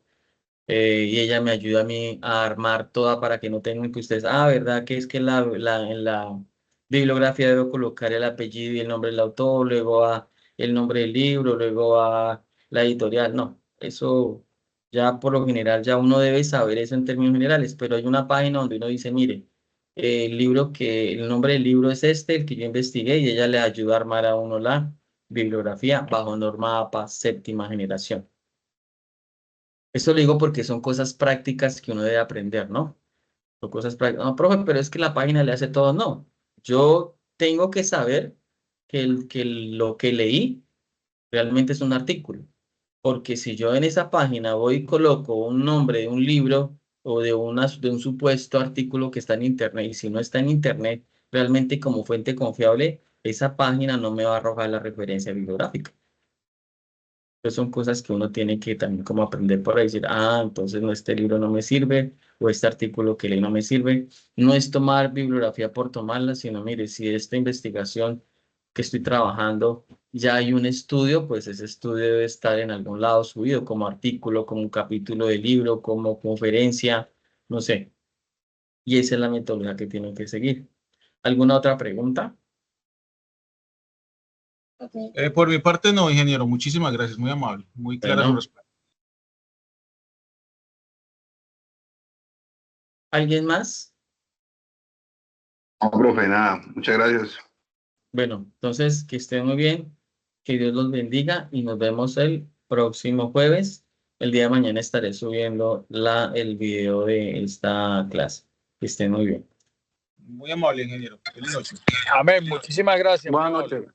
[SPEAKER 1] y ella me ayuda a mí a armar toda para que no tengan que ustedes, ¿verdad? Que es que en la bibliografía debo colocar el apellido y el nombre del autor, luego el nombre del libro, luego a la editorial. No, eso ya por lo general ya uno debe saber eso en términos generales, pero hay una página donde uno dice, mire, el nombre del libro es este, el que yo investigué, y ella le ayuda a armar a uno la bibliografía bajo norma APA séptima generación. Esto lo digo porque son cosas prácticas que uno debe aprender, ¿no? Son cosas prácticas. No, profe, pero es que la página le hace todo. No. Yo tengo que saber que lo que leí realmente es un artículo. Porque si yo en esa página voy y coloco un nombre de un libro o de un supuesto artículo que está en Internet, y si no está en Internet, realmente como fuente confiable, esa página no me va a arrojar la referencia bibliográfica. Pues son cosas que uno tiene que también como aprender por ahí, decir, entonces no, este libro no me sirve, o este artículo que leí no me sirve. No es tomar bibliografía por tomarla, sino mire, si esta investigación que estoy trabajando ya hay un estudio, pues ese estudio debe estar en algún lado subido como artículo, como un capítulo de libro, como conferencia, no sé. Y esa es la metodología que tienen que seguir. ¿Alguna otra pregunta?
[SPEAKER 3] Por mi parte, no, ingeniero. Muchísimas gracias. Muy amable. Muy clara su
[SPEAKER 1] Bueno,
[SPEAKER 3] respuesta.
[SPEAKER 1] ¿alguien más?
[SPEAKER 2] No, profe, nada. Muchas gracias.
[SPEAKER 1] Bueno, entonces que estén muy bien, que Dios los bendiga y nos vemos el próximo jueves. El día de mañana estaré subiendo el video de esta clase. Que estén muy bien.
[SPEAKER 3] Muy amable, ingeniero. Feliz noche.
[SPEAKER 4] Amén. Muchísimas gracias.
[SPEAKER 2] Buenas noches.